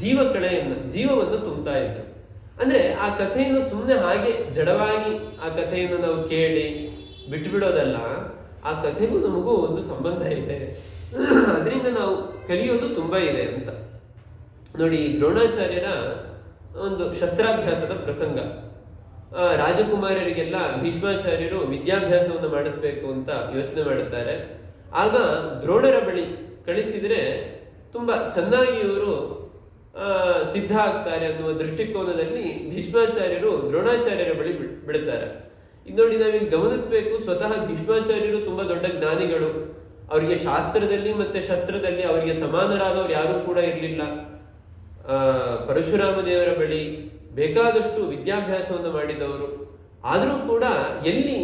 ಜೀವವನ್ನು ತುಂಬ್ತಾ ಇದ್ರು. ಅಂದ್ರೆ ಆ ಕಥೆಯನ್ನು ಸುಮ್ಮನೆ ಹಾಗೆ ಜಡವಾಗಿ ಆ ಕಥೆಯನ್ನು ನಾವು ಕೇಳಿ ಬಿಟ್ಟುಬಿಡೋದಲ್ಲ, ಆ ಕಥೆಗೂ ನಮಗೂ ಒಂದು ಸಂಬಂಧ ಇದೆ, ಅದರಿಂದ ನಾವು ಕಲಿಯೋದು ತುಂಬಾ ಇದೆ ಅಂತ. ನೋಡಿ, ದ್ರೋಣಾಚಾರ್ಯರ ಒಂದು ಶಸ್ತ್ರಾಭ್ಯಾಸದ ಪ್ರಸಂಗ. ರಾಜಕುಮಾರರಿಗೆಲ್ಲ ಭೀಷ್ಮಾಚಾರ್ಯರು ವಿದ್ಯಾಭ್ಯಾಸವನ್ನು ಮಾಡಿಸ್ಬೇಕು ಅಂತ ಯೋಚನೆ ಮಾಡುತ್ತಾರೆ. ಆಗ ದ್ರೋಣರ ಬಳಿ ಕಳಿಸಿದ್ರೆ ತುಂಬಾ ಚೆನ್ನಾಗಿ ಇವರು ಸಿದ್ಧ ಆಗ್ತಾರೆ ಅನ್ನುವ ದೃಷ್ಟಿಕೋನದಲ್ಲಿ ಭೀಷ್ಮಾಚಾರ್ಯರು ದ್ರೋಣಾಚಾರ್ಯರ ಬಳಿ ಬಿಡುತ್ತಾರೆ. ಇದು ನೋಡಿ, ನಾವಿಲ್ಲಿ ಗಮನಿಸಬೇಕು, ಸ್ವತಃ ಭೀಷ್ಮಾಚಾರ್ಯರು ತುಂಬಾ ದೊಡ್ಡ ಜ್ಞಾನಿಗಳು. ಅವರಿಗೆ ಶಾಸ್ತ್ರದಲ್ಲಿ ಮತ್ತೆ ಶಸ್ತ್ರದಲ್ಲಿ ಅವರಿಗೆ ಸಮಾನರಾದವರು ಯಾರೂ ಕೂಡ ಇರಲಿಲ್ಲ. ಪರಶುರಾಮ ದೇವರ ಬಳಿ ಬೇಕಾದಷ್ಟು ವಿದ್ಯಾಭ್ಯಾಸವನ್ನು ಮಾಡಿದವರು. ಆದರೂ ಕೂಡ ಎಲ್ಲಿ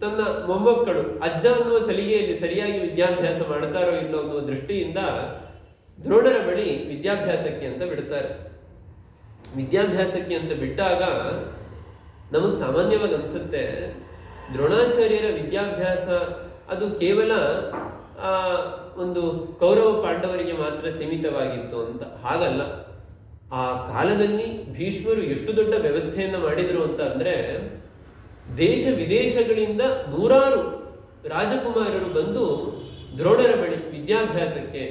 ತನ್ನ ಮೊಮ್ಮಕ್ಕಳು ಅಜ್ಜ ಅನ್ನುವ ಸಲಿಗೆಯಲ್ಲಿ ಸರಿಯಾಗಿ ವಿದ್ಯಾಭ್ಯಾಸ ಮಾಡ್ತಾರೋ ಇಲ್ಲೋ ಅನ್ನುವ ದೃಷ್ಟಿಯಿಂದ ದ್ರೋಣರ ಬಳಿ ವಿದ್ಯಾಭ್ಯಾಸಕ್ಕೆ ಅಂತ ಬಿಡ್ತಾರೆ. ವಿದ್ಯಾಭ್ಯಾಸಕ್ಕೆ ಅಂತ ಬಿಟ್ಟಾಗ ನಮಗೆ ಸಾಮಾನ್ಯವಾಗಿ ಅನ್ಸುತ್ತೆ ದ್ರೋಣಾಚಾರ್ಯರ ವಿದ್ಯಾಭ್ಯಾಸ ಅದು ಕೇವಲ ಒಂದು ಕೌರವ ಪಾಂಡವರಿಗೆ ಮಾತ್ರ ಸೀಮಿತವಾಗಿತ್ತು ಅಂತ. ಹಾಗಲ್ಲ. ಆ ಕಾಲದಲ್ಲಿ ಭೀಷ್ಮರು ಎಷ್ಟು ದೊಡ್ಡ ವ್ಯವಸ್ಥೆಯನ್ನ ಮಾಡಿದ್ರು ಅಂತ ಅಂದ್ರೆ, ದೇಶ ವಿದೇಶಗಳಿಂದ ನೂರಾರು ರಾಜಕುಮಾರರು ಬಂದು ದ್ರೋಣರ ಬಳಿ ವಿದ್ಯಾಭ್ಯಾಸಕ್ಕೆ,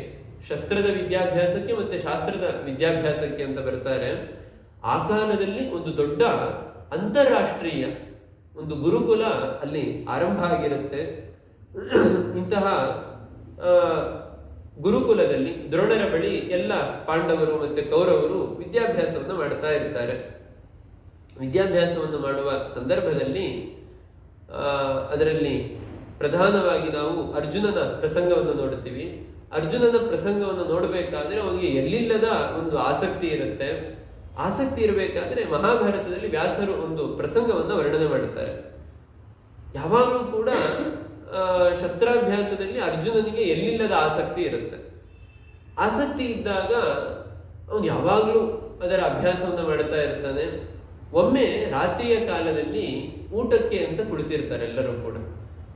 ಶಸ್ತ್ರದ ವಿದ್ಯಾಭ್ಯಾಸಕ್ಕೆ ಮತ್ತೆ ಶಾಸ್ತ್ರದ ವಿದ್ಯಾಭ್ಯಾಸಕ್ಕೆ ಅಂತ ಬರ್ತಾರೆ. ಆ ಕಾಲದಲ್ಲಿ ಒಂದು ದೊಡ್ಡ ಅಂತಾರಾಷ್ಟ್ರೀಯ ಒಂದು ಗುರುಕುಲ ಅಲ್ಲಿ ಆರಂಭ ಆಗಿರುತ್ತೆ. ಇಂತಹ ಗುರುಕುಲದಲ್ಲಿ ದ್ರೋಣರ ಬಳಿ ಎಲ್ಲ ಪಾಂಡವರು ಮತ್ತೆ ಕೌರವರು ವಿದ್ಯಾಭ್ಯಾಸವನ್ನು ಮಾಡ್ತಾ ಇರ್ತಾರೆ. ವಿದ್ಯಾಭ್ಯಾಸವನ್ನು ಮಾಡುವ ಸಂದರ್ಭದಲ್ಲಿ ಅದರಲ್ಲಿ ಪ್ರಧಾನವಾಗಿ ನಾವು ಅರ್ಜುನನ ಪ್ರಸಂಗವನ್ನು ನೋಡುತ್ತೀವಿ. ಅರ್ಜುನನ ಪ್ರಸಂಗವನ್ನು ನೋಡಬೇಕಾದ್ರೆ ಅವನಿಗೆ ಎಲ್ಲಿಲ್ಲದ ಒಂದು ಆಸಕ್ತಿ ಇರುತ್ತೆ. ಆಸಕ್ತಿ ಇರಬೇಕಾದ್ರೆ ಮಹಾಭಾರತದಲ್ಲಿ ವ್ಯಾಸರು ಒಂದು ಪ್ರಸಂಗವನ್ನು ವರ್ಣನೆ ಮಾಡುತ್ತಾರೆ. ಯಾವಾಗಲೂ ಕೂಡ ಶಸ್ತ್ರಾಭ್ಯಾಸದಲ್ಲಿ ಅರ್ಜುನನಿಗೆ ಎಲ್ಲಿಲ್ಲದ ಆಸಕ್ತಿ ಇರುತ್ತೆ. ಆಸಕ್ತಿ ಇದ್ದಾಗ ಅವನು ಯಾವಾಗಲೂ ಅದರ ಅಭ್ಯಾಸವನ್ನು ಮಾಡ್ತಾ ಇರ್ತಾನೆ. ಒಮ್ಮೆ ರಾತ್ರಿಯ ಕಾಲದಲ್ಲಿ ಊಟಕ್ಕೆ ಅಂತ ಕುಳಿತಿರ್ತಾರೆ. ಎಲ್ಲರೂ ಕೂಡ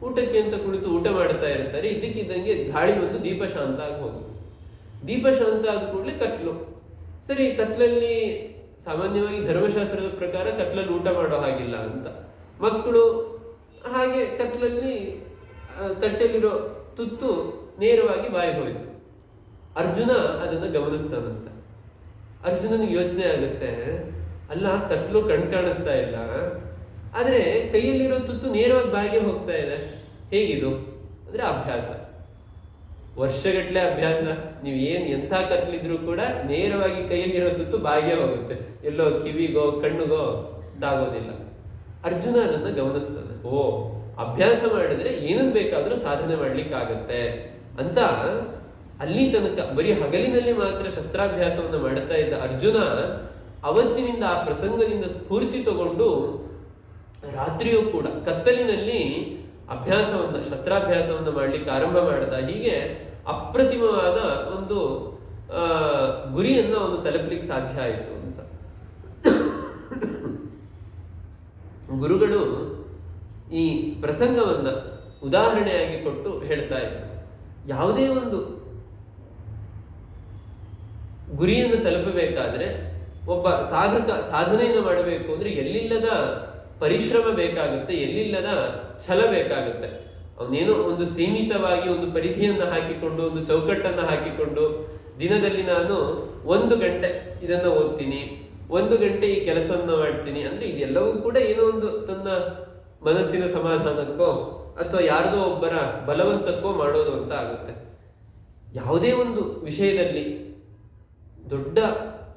ಊಟಕ್ಕೆ ಅಂತ ಕುಳಿತು ಊಟ ಮಾಡ್ತಾ ಇರ್ತಾರೆ. ಇದ್ದಕ್ಕಿದ್ದಂಗೆ ಗಾಳಿ ಬಂದು ದೀಪ ಶಾಂತ ಆಗಿ ಹೋಗುತ್ತೆ. ದೀಪ ಶಾಂತ ಆದ ಕೂಡಲೇ ಕತ್ಲು. ಸರಿ, ಕತ್ಲಲ್ಲಿ ಸಾಮಾನ್ಯವಾಗಿ ಧರ್ಮಶಾಸ್ತ್ರದ ಪ್ರಕಾರ ಕತ್ಲಲ್ಲಿ ಊಟ ಮಾಡೋ ಹಾಗಿಲ್ಲ ಅಂತ ಮಕ್ಕಳು ಹಾಗೆ ಕತ್ಲಲ್ಲಿ ತಟ್ಟೆಲಿರೋ ತುತ್ತು ನೇರವಾಗಿ ಬಾಯಿಗೆ ಹೋಯಿತು. ಅರ್ಜುನ ಅದನ್ನು ಗಮನಿಸ್ತಾನಂತ. ಅರ್ಜುನನಿಗೆ ಯೋಚನೆ ಆಗುತ್ತೆ, ಅಲ್ಲ ಕತ್ಲು ಕಾಣಿಸ್ತಾ ಇಲ್ಲ, ಆದರೆ ಕೈಯಲ್ಲಿರೋ ತುತ್ತು ನೇರವಾಗಿ ಬಾಯಿಗೆ ಹೋಗ್ತಾ ಇದೆ, ಹೇಗಿದು ಅಂದ್ರೆ ಅಭ್ಯಾಸ. ವರ್ಷಗಟ್ಟಲೆ ಅಭ್ಯಾಸ. ನೀವು ಎಂಥ ಕತ್ಲಿದ್ರು ಕೂಡ ನೇರವಾಗಿ ಕೈಯಲ್ಲಿರೋ ತುತ್ತು ಬಾಯಿಗೆ ಹೋಗುತ್ತೆ, ಎಲ್ಲೋ ಕಿವಿಗೋ ಕಣ್ಣಿಗೋ ತಾಗೋದಿಲ್ಲ. ಅರ್ಜುನ ಅದನ್ನ ಗಮನಿಸ್ತಾನೆ. ಓ, ಅಭ್ಯಾಸ ಮಾಡಿದ್ರೆ ಏನನ್ ಬೇಕಾದ್ರೂ ಸಾಧನೆ ಮಾಡ್ಲಿಕ್ಕಾಗತ್ತೆ ಅಂತ. ಅಲ್ಲಿ ತನಕ ಬರೀ ಹಗಲಿನಲ್ಲಿ ಮಾತ್ರ ಶಸ್ತ್ರಾಭ್ಯಾಸವನ್ನು ಮಾಡುತ್ತಾ ಇದ್ದ ಅರ್ಜುನ ಅವತ್ತಿನಿಂದ ಆ ಪ್ರಸಂಗದಿಂದ ಸ್ಫೂರ್ತಿ ತಗೊಂಡು ರಾತ್ರಿಯೂ ಕೂಡ ಕತ್ತಲಿನಲ್ಲಿ ಶಸ್ತ್ರಾಭ್ಯಾಸವನ್ನು ಮಾಡ್ಲಿಕ್ಕೆ ಆರಂಭ ಮಾಡಿದ. ಹೀಗೆ ಅಪ್ರತಿಮವಾದ ಒಂದು ಗುರಿಯನ್ನು ಅವನು ತಲುಪಲಿಕ್ಕೆ ಸಾಧ್ಯ ಆಯಿತು ಅಂತ. ಗುರುಗಳು ಈ ಪ್ರಸಂಗವನ್ನ ಉದಾಹರಣೆಯಾಗಿ ಕೊಟ್ಟು ಹೇಳ್ತಾ ಇದ್ರು. ಯಾವುದೇ ಒಂದು ಗುರಿಯನ್ನು ತಲುಪಬೇಕಾದ್ರೆ, ಒಬ್ಬ ಸಾಧನೆಯನ್ನು ಮಾಡಬೇಕು ಅಂದ್ರೆ ಎಲ್ಲಿಲ್ಲದ ಪರಿಶ್ರಮ ಬೇಕಾಗುತ್ತೆ, ಎಲ್ಲಿಲ್ಲದ ಛಲ ಬೇಕಾಗುತ್ತೆ. ಅವನೇನೋ ಒಂದು ಸೀಮಿತವಾಗಿ ಒಂದು ಪರಿಧಿಯನ್ನು ಹಾಕಿಕೊಂಡು, ಒಂದು ಚೌಕಟ್ಟನ್ನು ಹಾಕಿಕೊಂಡು, ದಿನದಲ್ಲಿ ನಾನು 1 ಗಂಟೆ ಇದನ್ನ ಓದ್ತೀನಿ, 1 ಗಂಟೆ ಈ ಕೆಲಸವನ್ನ ಮಾಡ್ತೀನಿ ಅಂದ್ರೆ ಇದೆಲ್ಲವೂ ಕೂಡ ಏನೋ ಒಂದು ತನ್ನ ಮನಸ್ಸಿನ ಸಮಾಧಾನಕ್ಕೋ ಅಥವಾ ಯಾರದೋ ಒಬ್ಬರ ಬಲವಂತಕ್ಕೋ ಮಾಡೋದು ಅಂತ ಆಗುತ್ತೆ. ಯಾವುದೇ ಒಂದು ವಿಷಯದಲ್ಲಿ ದೊಡ್ಡ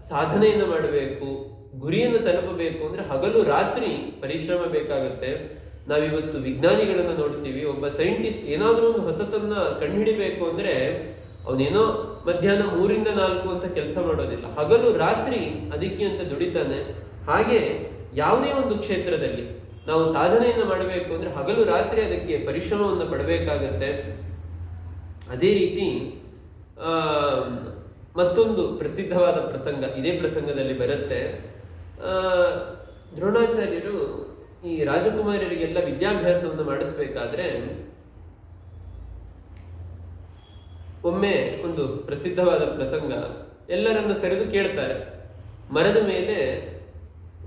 ಸಾಧನೆಯನ್ನು ಮಾಡಬೇಕು, ಗುರಿಯನ್ನು ತಲುಪಬೇಕು ಅಂದ್ರೆ ಹಗಲು ರಾತ್ರಿ ಪರಿಶ್ರಮ ಬೇಕಾಗುತ್ತೆ. ನಾವಿವತ್ತು ವಿಜ್ಞಾನಿಗಳನ್ನ ನೋಡ್ತೀವಿ. ಒಬ್ಬ ಸೈಂಟಿಸ್ಟ್ ಏನಾದ್ರೂ ಒಂದು ಹೊಸತನ್ನ ಕಂಡುಹಿಡಿಬೇಕು ಅಂದ್ರೆ ಅವನೇನೋ ಮಧ್ಯಾಹ್ನ 3ರಿಂದ 4 ಅಂತ ಕೆಲಸ ಮಾಡೋದಿಲ್ಲ, ಹಗಲು ರಾತ್ರಿ ಅದಕ್ಕೆ ಅಂತ ದುಡಿತಾನೆ. ಹಾಗೆ ಯಾವುದೇ ಒಂದು ಕ್ಷೇತ್ರದಲ್ಲಿ ನಾವು ಸಾಧನೆಯನ್ನು ಮಾಡಬೇಕು ಅಂದ್ರೆ ಹಗಲು ರಾತ್ರಿ ಅದಕ್ಕೆ ಪರಿಶ್ರಮವನ್ನು ಪಡಬೇಕಾಗತ್ತೆ. ಅದೇ ರೀತಿ ಮತ್ತೊಂದು ಪ್ರಸಿದ್ಧವಾದ ಪ್ರಸಂಗ ಇದೇ ಪ್ರಸಂಗದಲ್ಲಿ ಬರುತ್ತೆ. ದ್ರೋಣಾಚಾರ್ಯರು ಈ ರಾಜಕುಮಾರರಿಗೆಲ್ಲ ವಿದ್ಯಾಭ್ಯಾಸವನ್ನು ಮಾಡಿಸ್ಬೇಕಾದ್ರೆ ಒಮ್ಮೆ ಒಂದು ಪ್ರಸಿದ್ಧವಾದ ಪ್ರಸಂಗ, ಎಲ್ಲರನ್ನು ಕರೆದು ಕೇಳ್ತಾರೆ, ಮರದ ಮೇಲೆ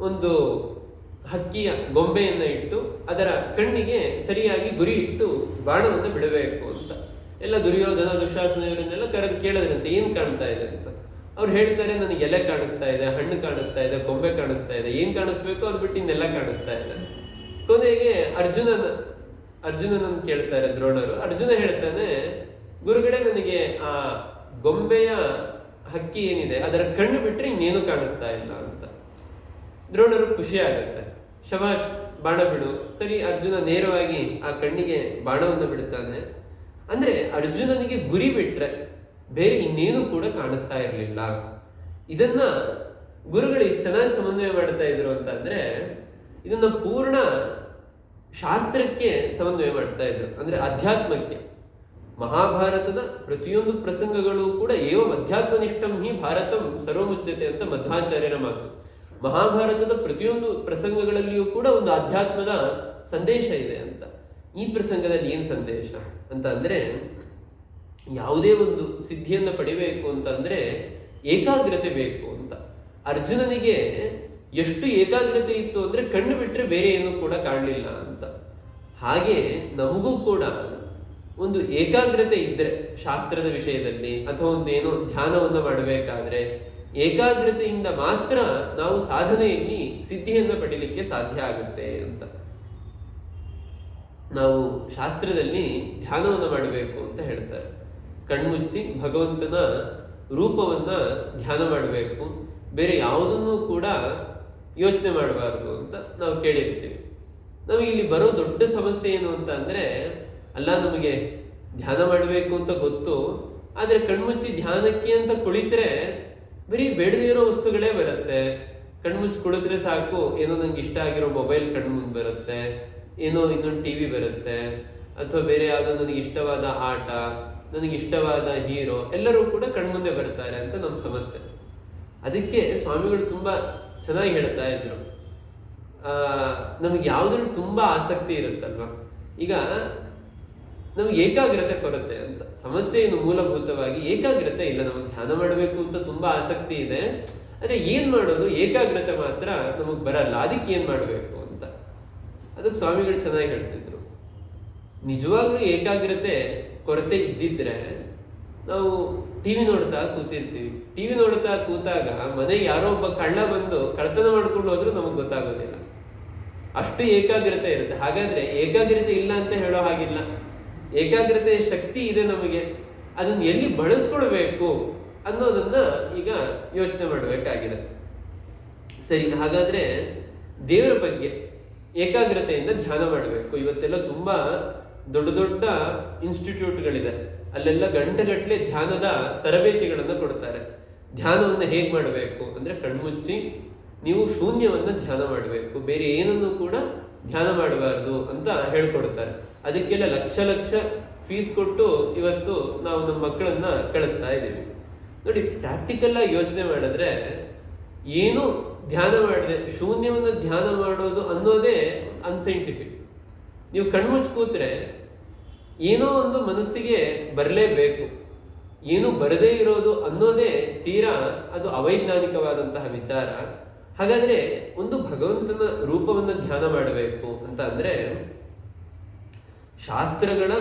ಒಂದು ಹಕ್ಕಿಯ ಗೊಂಬೆಯನ್ನ ಇಟ್ಟು ಅದರ ಕಣ್ಣಿಗೆ ಸರಿಯಾಗಿ ಗುರಿ ಇಟ್ಟು ಬಾಣವನ್ನು ಬಿಡಬೇಕು ಅಂತ. ಎಲ್ಲ ದುರ್ಯೋಧನ ದುಶ್ಯಾಸನ ಇವರನ್ನೆಲ್ಲ ಕರೆದು ಕೇಳಿದ್ರಂತೆ, ಏನ್ ಕಾಣ್ತಾ ಇದೆ ಅಂತ. ಅವ್ರು ಹೇಳ್ತಾರೆ, ನನಗೆ ಎಲೆ ಕಾಣಿಸ್ತಾ ಇದೆ, ಹಣ್ಣು ಕಾಣಿಸ್ತಾ ಇದೆ, ಗೊಂಬೆ ಕಾಣಿಸ್ತಾ ಇದೆ, ಏನ್ ಕಾಣಿಸ್ಬೇಕು ಅದು ಬಿಟ್ಟು ಇನ್ನೆಲ್ಲ ಕಾಣಿಸ್ತಾ ಇದೆ. ಕೊನೆಗೆ ಅರ್ಜುನನನ್ನು ಕೇಳ್ತಾರೆ ದ್ರೋಣರು. ಅರ್ಜುನ ಹೇಳ್ತಾನೆ, ಗುರುಗಳೇ ನನಗೆ ಆ ಗೊಂಬೆಯ ಹಕ್ಕಿ ಏನಿದೆ ಅದರ ಕಣ್ಣು ಬಿಟ್ರೆ ಇನ್ನೇನು ಕಾಣಿಸ್ತಾ ಇಲ್ಲ ಅಂತ. ದ್ರೋಣರು ಖುಷಿ ಆಗತ್ತೆ, ಶಬಾಷ್ ಬಾಣ ಬಿಡು. ಸರಿ, ಅರ್ಜುನ ನೇರವಾಗಿ ಆ ಕಣ್ಣಿಗೆ ಬಾಣವನ್ನು ಬಿಡುತ್ತಾನೆ. ಅಂದ್ರೆ ಅರ್ಜುನನಿಗೆ ಗುರಿ ಬಿಟ್ರೆ ಬೇರೆ ಇನ್ನೇನು ಕೂಡ ಕಾಣಿಸ್ತಾ ಇರಲಿಲ್ಲ. ಇದನ್ನ ಗುರುಗಳು ಇಷ್ಟು ಚೆನ್ನಾಗಿ ಸಮನ್ವಯ ಮಾಡ್ತಾ ಇದ್ರು ಅಂತ ಅಂದ್ರೆ ಇದನ್ನ ಪೂರ್ಣ ಶಾಸ್ತ್ರಕ್ಕೆ ಸಮನ್ವಯ ಮಾಡ್ತಾ ಇದ್ರು, ಅಂದ್ರೆ ಅಧ್ಯಾತ್ಮಕ್ಕೆ. ಮಹಾಭಾರತದ ಪ್ರತಿಯೊಂದು ಪ್ರಸಂಗಗಳು ಕೂಡ ಏವಂ ಅಧ್ಯಾತ್ಮನಿಷ್ಠಂ ಹಿ ಭಾರತಂ ಸರ್ವಮುಚ್ಯತೆ ಅಂತ ಮಧ್ವಾಚಾರ್ಯರ ಮಾತು. ಮಹಾಭಾರತದ ಪ್ರತಿಯೊಂದು ಪ್ರಸಂಗಗಳಲ್ಲಿಯೂ ಕೂಡ ಒಂದು ಅಧ್ಯಾತ್ಮದ ಸಂದೇಶ ಇದೆ ಅಂತ. ಈ ಪ್ರಸಂಗದಲ್ಲಿ ಏನ್ ಸಂದೇಶ ಅಂತ ಅಂದ್ರೆ, ಯಾವುದೇ ಒಂದು ಸಿದ್ಧಿಯನ್ನು ಪಡಿಬೇಕು ಅಂತಂದ್ರೆ ಏಕಾಗ್ರತೆ ಬೇಕು ಅಂತ. ಅರ್ಜುನನಿಗೆ ಎಷ್ಟು ಏಕಾಗ್ರತೆ ಇತ್ತು ಅಂದ್ರೆ ಕಣ್ಣು ಬಿಟ್ರೆ ಬೇರೆ ಏನೂ ಕೂಡ ಕಾಣಲಿಲ್ಲ ಅಂತ. ಹಾಗೆ ನಮಗೂ ಕೂಡ ಒಂದು ಏಕಾಗ್ರತೆ ಇದ್ರೆ ಶಾಸ್ತ್ರದ ವಿಷಯದಲ್ಲಿ ಅಥವಾ ಒಂದು ಏನೋ ಧ್ಯಾನವನ್ನು ಮಾಡಬೇಕಾದ್ರೆ ಏಕಾಗ್ರತೆಯಿಂದ ಮಾತ್ರ ನಾವು ಸಾಧನೆಯಲ್ಲಿ ಸಿದ್ಧಿಯನ್ನು ಪಡೀಲಿಕ್ಕೆ ಸಾಧ್ಯ ಆಗುತ್ತೆ ಅಂತ. ನಾವು ಶಾಸ್ತ್ರದಲ್ಲಿ ಧ್ಯಾನವನ್ನು ಮಾಡಬೇಕು ಅಂತ ಹೇಳ್ತಾರೆ. ಕಣ್ಮುಚ್ಚಿ ಭಗವಂತನ ರೂಪವನ್ನ ಧ್ಯಾನ ಮಾಡಬೇಕು, ಬೇರೆ ಯಾವುದನ್ನು ಕೂಡ ಯೋಚನೆ ಮಾಡಬಾರದು ಅಂತ ನಾವು ಕೇಳಿರ್ತೀವಿ. ನಮಗೆ ಇಲ್ಲಿ ಬರೋ ದೊಡ್ಡ ಸಮಸ್ಯೆ ಏನು ಅಂತ ಅಂದ್ರೆ, ಅಲ್ಲ ನಮಗೆ ಧ್ಯಾನ ಮಾಡಬೇಕು ಅಂತ ಗೊತ್ತು, ಆದ್ರೆ ಕಣ್ಮುಚ್ಚಿ ಧ್ಯಾನಕ್ಕೆ ಅಂತ ಕುಳಿತರೆ ಬರೀ ಬೇಡದೇ ಇರೋ ವಸ್ತುಗಳೇ ಬರುತ್ತೆ. ಕಣ್ಮುಚ್ಚಿ ಕುಳಿತರೆ ಸಾಕು, ಏನೋ ನಂಗೆ ಇಷ್ಟ ಆಗಿರೋ ಮೊಬೈಲ್ ಕಣ್ಮುಂದೆ ಬರುತ್ತೆ, ಏನೋ ಇನ್ನೊಂದು ಟಿವಿ ಬರುತ್ತೆ, ಅಥವಾ ಬೇರೆ ಯಾವುದೋ ನನಗೆ ಇಷ್ಟವಾದ ಆಟ, ನನಗೆ ಇಷ್ಟವಾದ ಹೀರೋ ಎಲ್ಲರೂ ಕೂಡ ಕಣ್ಮುಂದೆ ಬರ್ತಾರೆ ಅಂತ ನಮ್ಮ ಸಮಸ್ಯೆ. ಅದಕ್ಕೆ ಸ್ವಾಮಿಗಳು ತುಂಬಾ ಚೆನ್ನಾಗಿ ಹೇಳ್ತಾ ಇದ್ರು, ನಮ್ಗೆ ಯಾವ್ದ್ರಲ್ಲಿ ತುಂಬಾ ಆಸಕ್ತಿ ಇರುತ್ತಲ್ವ, ಈಗ ನಮ್ಗೆ ಏಕಾಗ್ರತೆ ಕೊರತೆ ಅಂತ. ಸಮಸ್ಯೆ ಏನು ಮೂಲಭೂತವಾಗಿ ಏಕಾಗ್ರತೆ ಇಲ್ಲ. ನಮಗೆ ಧ್ಯಾನ ಮಾಡಬೇಕು ಅಂತ ತುಂಬಾ ಆಸಕ್ತಿ ಇದೆ, ಆದ್ರೆ ಏನ್ ಮಾಡೋದು, ಏಕಾಗ್ರತೆ ಮಾತ್ರ ನಮಗ್ ಬರಲ್ಲ. ಅದಕ್ಕೆ ಏನ್ ಮಾಡ್ಬೇಕು ಅಂತ ಅದಕ್ಕೆ ಸ್ವಾಮಿಗಳು ಚೆನ್ನಾಗಿ ಹೇಳ್ತಿದ್ರು. ನಿಜವಾಗ್ಲೂ ಏಕಾಗ್ರತೆ ಕೊರತೆ ಇದ್ದಿದ್ರೆ ನಾವು ಟಿವಿ ನೋಡ್ತಾ ಕೂತಿರ್ತೀವಿ. ಟಿವಿ ನೋಡ್ತಾ ಕೂತಾಗ ಮನೆಗೆ ಯಾರೋ ಒಬ್ಬ ಕಳ್ಳ ಬಂದು ಕಳ್ತನ ಮಾಡ್ಕೊಂಡು ಹೋದ್ರೂ ನಮಗೆ ಗೊತ್ತಾಗೋದಿಲ್ಲ, ಅಷ್ಟು ಏಕಾಗ್ರತೆ ಇರುತ್ತೆ. ಹಾಗಾದ್ರೆ ಏಕಾಗ್ರತೆ ಇಲ್ಲ ಅಂತ ಹೇಳೋ ಹಾಗಿಲ್ಲ, ಏಕಾಗ್ರತೆಯ ಶಕ್ತಿ ಇದೆ ನಮಗೆ. ಅದನ್ನು ಎಲ್ಲಿ ಬಳಸ್ಕೊಳ್ಬೇಕು ಅನ್ನೋದನ್ನ ಈಗ ಯೋಚನೆ ಮಾಡಬೇಕಾಗಿದೆ. ಸರಿ, ಹಾಗಾದ್ರೆ ದೇವರ ಬಗ್ಗೆ ಏಕಾಗ್ರತೆಯಿಂದ ಧ್ಯಾನ ಮಾಡಬೇಕು. ಇವತ್ತೆಲ್ಲ ತುಂಬಾ ದೊಡ್ಡ ದೊಡ್ಡ ಇನ್ಸ್ಟಿಟ್ಯೂಟ್ಗಳಿದೆ, ಅಲ್ಲೆಲ್ಲ ಗಂಟೆಗಟ್ಟಲೆ ಧ್ಯಾನದ ತರಬೇತಿಗಳನ್ನು ಕೊಡ್ತಾರೆ. ಧ್ಯಾನವನ್ನು ಹೇಗೆ ಮಾಡಬೇಕು ಅಂದ್ರೆ ಕಣ್ಮುಚ್ಚಿ ನೀವು ಶೂನ್ಯವನ್ನ ಧ್ಯಾನ ಮಾಡಬೇಕು, ಬೇರೆ ಏನನ್ನು ಕೂಡ ಧ್ಯಾನ ಮಾಡಬಾರದು ಅಂತ ಹೇಳ್ಕೊಡ್ತಾರೆ. ಅದಕ್ಕೆಲ್ಲ ಲಕ್ಷ ಲಕ್ಷ ಫೀಸ್ ಕೊಟ್ಟು ಇವತ್ತು ನಾವು ನಮ್ಮ ಮಕ್ಕಳನ್ನ ಕಳಿಸ್ತಾ ಇದ್ದೀವಿ. ನೋಡಿ, ಪ್ರಾಕ್ಟಿಕಲ್ ಆಗಿ ಯೋಚನೆ ಮಾಡಿದ್ರೆ ಏನು ಧ್ಯಾನ ಮಾಡದೆ ಶೂನ್ಯವನ್ನ ಧ್ಯಾನ ಮಾಡೋದು ಅನ್ನೋದೇ ಅನ್ಸೈಂಟಿಫಿಕ್. ನೀವು ಕಣ್ಮುಚ್ಚಿ ಕೂತ್ರೆ ಏನೋ ಒಂದು ಮನಸ್ಸಿಗೆ ಬರಲೇಬೇಕು, ಏನು ಬರದೇ ಇರೋದು ಅನ್ನೋದೇ ತೀರಾ ಅದು ಅವೈಜ್ಞಾನಿಕವಾದಂತಹ ವಿಚಾರ. ಹಾಗಾದ್ರೆ ಒಂದು ಭಗವಂತನ ರೂಪವನ್ನು ಧ್ಯಾನ ಮಾಡಬೇಕು ಅಂತ ಅಂದ್ರೆ ಶಾಸ್ತ್ರಗಳ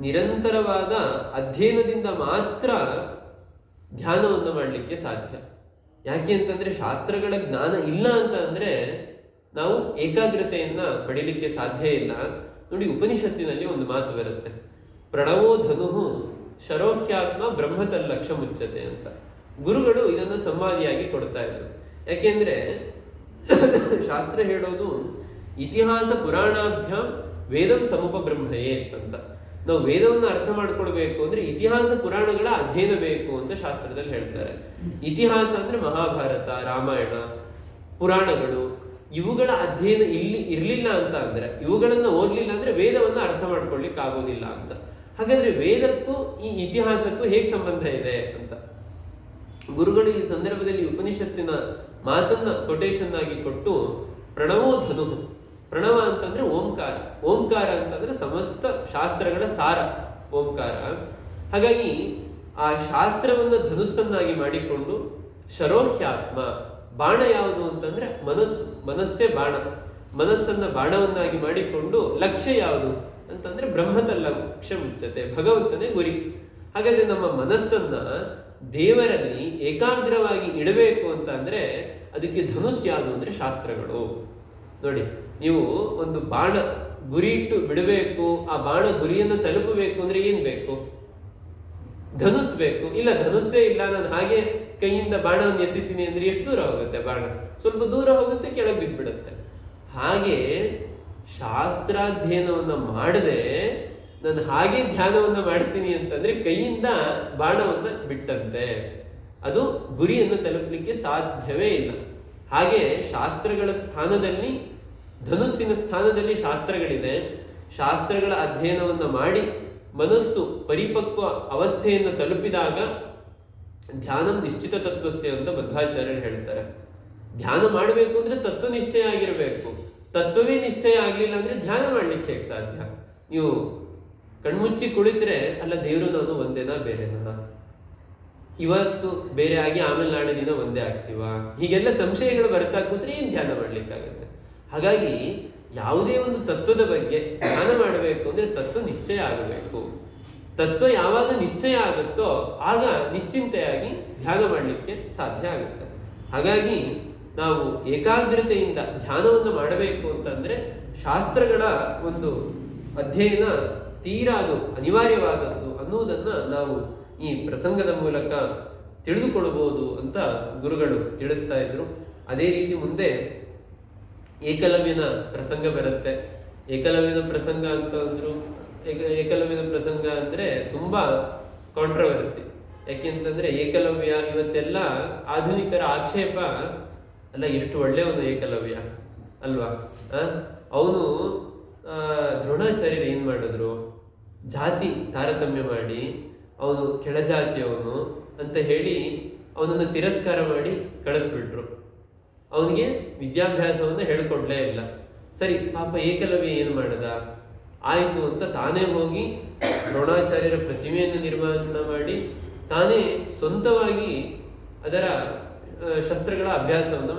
ನಿರಂತರವಾದ ಅಧ್ಯಯನದಿಂದ ಮಾತ್ರ ಧ್ಯಾನವನ್ನು ಮಾಡಲಿಕ್ಕೆ ಸಾಧ್ಯ. ಯಾಕೆ ಅಂತಂದ್ರೆ ಶಾಸ್ತ್ರಗಳ ಜ್ಞಾನ ಇಲ್ಲ ಅಂತ ಅಂದ್ರೆ ನಾವು ಏಕಾಗ್ರತೆಯನ್ನ ಪಡಿಲಿಕ್ಕೆ ಸಾಧ್ಯ ಇಲ್ಲ. ನೋಡಿ, ಉಪನಿಷತ್ತಿನಲ್ಲಿ ಒಂದು ಮಾತು ಬರುತ್ತೆ, ಪ್ರಣವೋ ಧನುಹು ಶರೋಹ್ಯಾತ್ಮ ಬ್ರಹ್ಮತಲ್ಲಕ್ಷ ಮುಚ್ಚತೆ ಅಂತ. ಗುರುಗಳು ಇದನ್ನು ಸಂವಾದಿಯಾಗಿ ಕೊಡ್ತಾ ಇದ್ರು. ಯಾಕೆಂದ್ರೆ ಶಾಸ್ತ್ರ ಹೇಳೋದು ಇತಿಹಾಸ ಪುರಾಣಾಭ್ಯಾಂ ವೇದಂ ಸಮೂಪ ಬ್ರಹ್ಮಯೇ ಅಂತ. ನಾವು ವೇದವನ್ನು ಅರ್ಥ ಮಾಡ್ಕೊಳ್ಬೇಕು ಅಂದ್ರೆ ಇತಿಹಾಸ ಪುರಾಣಗಳ ಅಧ್ಯಯನ ಬೇಕು ಅಂತ ಶಾಸ್ತ್ರದಲ್ಲಿ ಹೇಳ್ತಾರೆ. ಇತಿಹಾಸ ಅಂದ್ರೆ ಮಹಾಭಾರತ, ರಾಮಾಯಣ, ಪುರಾಣಗಳು, ಇವುಗಳ ಅಧ್ಯಯನ ಇಲ್ಲಿ ಇರ್ಲಿಲ್ಲ ಅಂತ ಅಂದ್ರೆ, ಇವುಗಳನ್ನ ಓದ್ಲಿಲ್ಲ ಅಂದ್ರೆ ವೇದವನ್ನ ಅರ್ಥ ಮಾಡ್ಕೊಳ್ಲಿಕ್ಕೆ ಆಗೋದಿಲ್ಲ ಅಂತ. ಹಾಗಾದ್ರೆ ವೇದಕ್ಕೂ ಈ ಇತಿಹಾಸಕ್ಕೂ ಹೇಗೆ ಸಂಬಂಧ ಇದೆ ಅಂತ ಗುರುಗಳು ಈ ಸಂದರ್ಭದಲ್ಲಿ ಉಪನಿಷತ್ತಿನ ಮಾತನ್ನ ಕೊಟೇಶನ್ ಆಗಿ ಕೊಟ್ಟು, ಪ್ರಣವೋ ಧನು, ಪ್ರಣವ ಅಂತಂದ್ರೆ ಓಂಕಾರ, ಓಂಕಾರ ಅಂತಂದ್ರೆ ಸಮಸ್ತ ಶಾಸ್ತ್ರಗಳ ಸಾರ ಓಂಕಾರ. ಹಾಗಾಗಿ ಆ ಶಾಸ್ತ್ರವನ್ನ ಧನುಸ್ಸನ್ನಾಗಿ ಮಾಡಿಕೊಂಡು ಶರೋಹ್ಯಾತ್ಮ, ಬಾಣ ಯಾವುದು ಅಂತಂದ್ರೆ ಮನಸ್ಸು, ಮನಸ್ಸೇ ಬಾಣ, ಮನಸ್ಸನ್ನ ಬಾಣವನ್ನಾಗಿ ಮಾಡಿಕೊಂಡು ಲಕ್ಷ್ಯ ಯಾವುದು ಅಂತಂದ್ರೆ ಬ್ರಹ್ಮತಲ್ಲ ಲಕ್ಷ್ಯ ಮುಚ್ಚತೆ, ಭಗವಂತನೇ ಗುರಿ. ಹಾಗಾದ್ರೆ ನಮ್ಮ ಮನಸ್ಸನ್ನ ದೇವರಲ್ಲಿ ಏಕಾಗ್ರವಾಗಿ ಇಡಬೇಕು ಅಂತ ಅಂದ್ರೆ ಅದಕ್ಕೆ ಧನುಸ್ ಯಾವುದು ಅಂದ್ರೆ ಶಾಸ್ತ್ರಗಳು. ನೋಡಿ, ನೀವು ಒಂದು ಬಾಣ ಗುರಿ ಇಟ್ಟು ಬಿಡಬೇಕು, ಆ ಬಾಣ ಗುರಿಯನ್ನು ತಲುಪಬೇಕು ಅಂದ್ರೆ ಏನ್ ಬೇಕು? ಧನುಸ್ ಬೇಕು. ಇಲ್ಲ, ಧನುಸ್ಸೇ ಇಲ್ಲ, ನಾನು ಹಾಗೆ ಕೈಯಿಂದ ಬಾಣವನ್ನು ಎಸಿತೀನಿ ಅಂದ್ರೆ ಎಷ್ಟು ದೂರ ಹೋಗುತ್ತೆ ಬಾಣ? ಸ್ವಲ್ಪ ದೂರ ಹೋಗುತ್ತೆ, ಕೆಳಗೆ ಬಿದ್ದುಬಿಡುತ್ತೆ. ಹಾಗೆ ಶಾಸ್ತ್ರಾಧ್ಯಯನವನ್ನ ಮಾಡದೆ ನಾನು ಹಾಗೆ ಧ್ಯಾನವನ್ನ ಮಾಡ್ತೀನಿ ಅಂತಂದ್ರೆ ಕೈಯಿಂದ ಬಾಣವನ್ನ ಬಿಟ್ಟಂತೆ, ಅದು ಗುರಿಯನ್ನು ತಲುಪಲಿಕ್ಕೆ ಸಾಧ್ಯವೇ ಇಲ್ಲ. ಹಾಗೆ ಶಾಸ್ತ್ರಗಳ ಸ್ಥಾನದಲ್ಲಿ, ಧನುಸ್ಸಿನ ಸ್ಥಾನದಲ್ಲಿ ಶಾಸ್ತ್ರಗಳಿದೆ. ಶಾಸ್ತ್ರಗಳ ಅಧ್ಯಯನವನ್ನ ಮಾಡಿ ಮನಸ್ಸು ಪರಿಪಕ್ವ ಅವಸ್ಥೆಯನ್ನು ತಲುಪಿದಾಗ ಧ್ಯಾನಂ ನಿಶ್ಚಿತ ತತ್ವಸ್ಯ ಅಂತ ಮಧ್ವಾಚಾರ್ಯರು ಹೇಳ್ತಾರೆ. ಧ್ಯಾನ ಮಾಡಬೇಕು ಅಂದ್ರೆ ತತ್ವ ನಿಶ್ಚಯ ಆಗಿರಬೇಕು. ತತ್ವವೇ ನಿಶ್ಚಯ ಆಗ್ಲಿಲ್ಲ ಅಂದ್ರೆ ಧ್ಯಾನ ಮಾಡ್ಲಿಕ್ಕೆ ಹೇಗೆ ಸಾಧ್ಯ? ನೀವು ಕಣ್ಮುಚ್ಚಿ ಕುಳಿತರೆ ಅಲ್ಲ ದೇವರು ನಾನು ಒಂದೇನಾ ಬೇರೆನಾ, ಇವತ್ತು ಬೇರೆ ಆಗಿ ಆಮೇಲೆ ನಾಳೆ ದಿನ ಒಂದೇ ಆಗ್ತೀವ, ಹೀಗೆಲ್ಲ ಸಂಶಯಗಳು ಬರ್ತಾ ಕೂತ್ರೆ ಏನ್ ಧ್ಯಾನ ಮಾಡ್ಲಿಕ್ಕಾಗತ್ತೆ? ಹಾಗಾಗಿ ಯಾವುದೇ ಒಂದು ತತ್ವದ ಬಗ್ಗೆ ಧ್ಯಾನ ಮಾಡಬೇಕು ಅಂದ್ರೆ ತತ್ವ ನಿಶ್ಚಯ ಆಗಬೇಕು. ತತ್ವ ಯಾವಾಗ ನಿಶ್ಚಯ ಆಗುತ್ತೋ ಆಗ ನಿಶ್ಚಿಂತೆಯಾಗಿ ಧ್ಯಾನ ಮಾಡಲಿಕ್ಕೆ ಸಾಧ್ಯ ಆಗುತ್ತೆ. ಹಾಗಾಗಿ ನಾವು ಏಕಾಗ್ರತೆಯಿಂದ ಧ್ಯಾನವನ್ನು ಮಾಡಬೇಕು ಅಂತಂದ್ರೆ ಶಾಸ್ತ್ರಗಳ ಒಂದು ಅಧ್ಯಯನ ತೀರಾ ಅದು ಅನಿವಾರ್ಯವಾದದ್ದು ಅನ್ನುವುದನ್ನ ನಾವು ಈ ಪ್ರಸಂಗದ ಮೂಲಕ ತಿಳಿದುಕೊಳ್ಳಬಹುದು ಅಂತ ಗುರುಗಳು ತಿಳಿಸ್ತಾ ಇದ್ರು. ಅದೇ ರೀತಿ ಮುಂದೆ ಏಕಲವ್ಯನ ಪ್ರಸಂಗ ಬರುತ್ತೆ. ಏಕಲವ್ಯನ ಪ್ರಸಂಗ ಅಂತ ಅಂದ್ರು, ಏಕಲವ್ಯನ ಪ್ರಸಂಗ ಅಂದ್ರೆ ತುಂಬಾ ಕಾಂಟ್ರವರ್ಸಿ. ಯಾಕೆಂತಂದ್ರೆ ಏಕಲವ್ಯ ಇವತ್ತೆಲ್ಲ ಆಧುನಿಕರ ಆಕ್ಷೇಪ, ಅಲ್ಲ ಎಷ್ಟು ಒಳ್ಳೆಯವನು ಏಕಲವ್ಯ ಅಲ್ವಾ, ಅವನು ದ್ರೋಣಾಚಾರ್ಯರು ಏನ್ ಮಾಡಿದ್ರು, ಜಾತಿ ತಾರತಮ್ಯ ಮಾಡಿ ಅವನು ಕೆಳಜಾತಿಯವನು ಅಂತ ಹೇಳಿ ಅವನನ್ನು ತಿರಸ್ಕಾರ ಮಾಡಿ ಕಳಿಸ್ಬಿಟ್ರು. ಅವನಿಗೆ ವಿದ್ಯಾಭ್ಯಾಸವನ್ನು ಹೇಳ್ಕೊಡ್ಲೇ ಇಲ್ಲ. ಸರಿ, ಪಾಪ ಏಕಲವ್ಯ ಏನು ಮಾಡದ, ಆಯಿತು ಅಂತ ತಾನೇ ಹೋಗಿ ದ್ರೋಣಾಚಾರ್ಯರ ಪ್ರತಿಮೆಯನ್ನು ನಿರ್ಮಾಣ ಮಾಡಿ ತಾನೇ ಸ್ವಂತವಾಗಿ ಅದರ ಶಸ್ತ್ರಗಳ ಅಭ್ಯಾಸವನ್ನು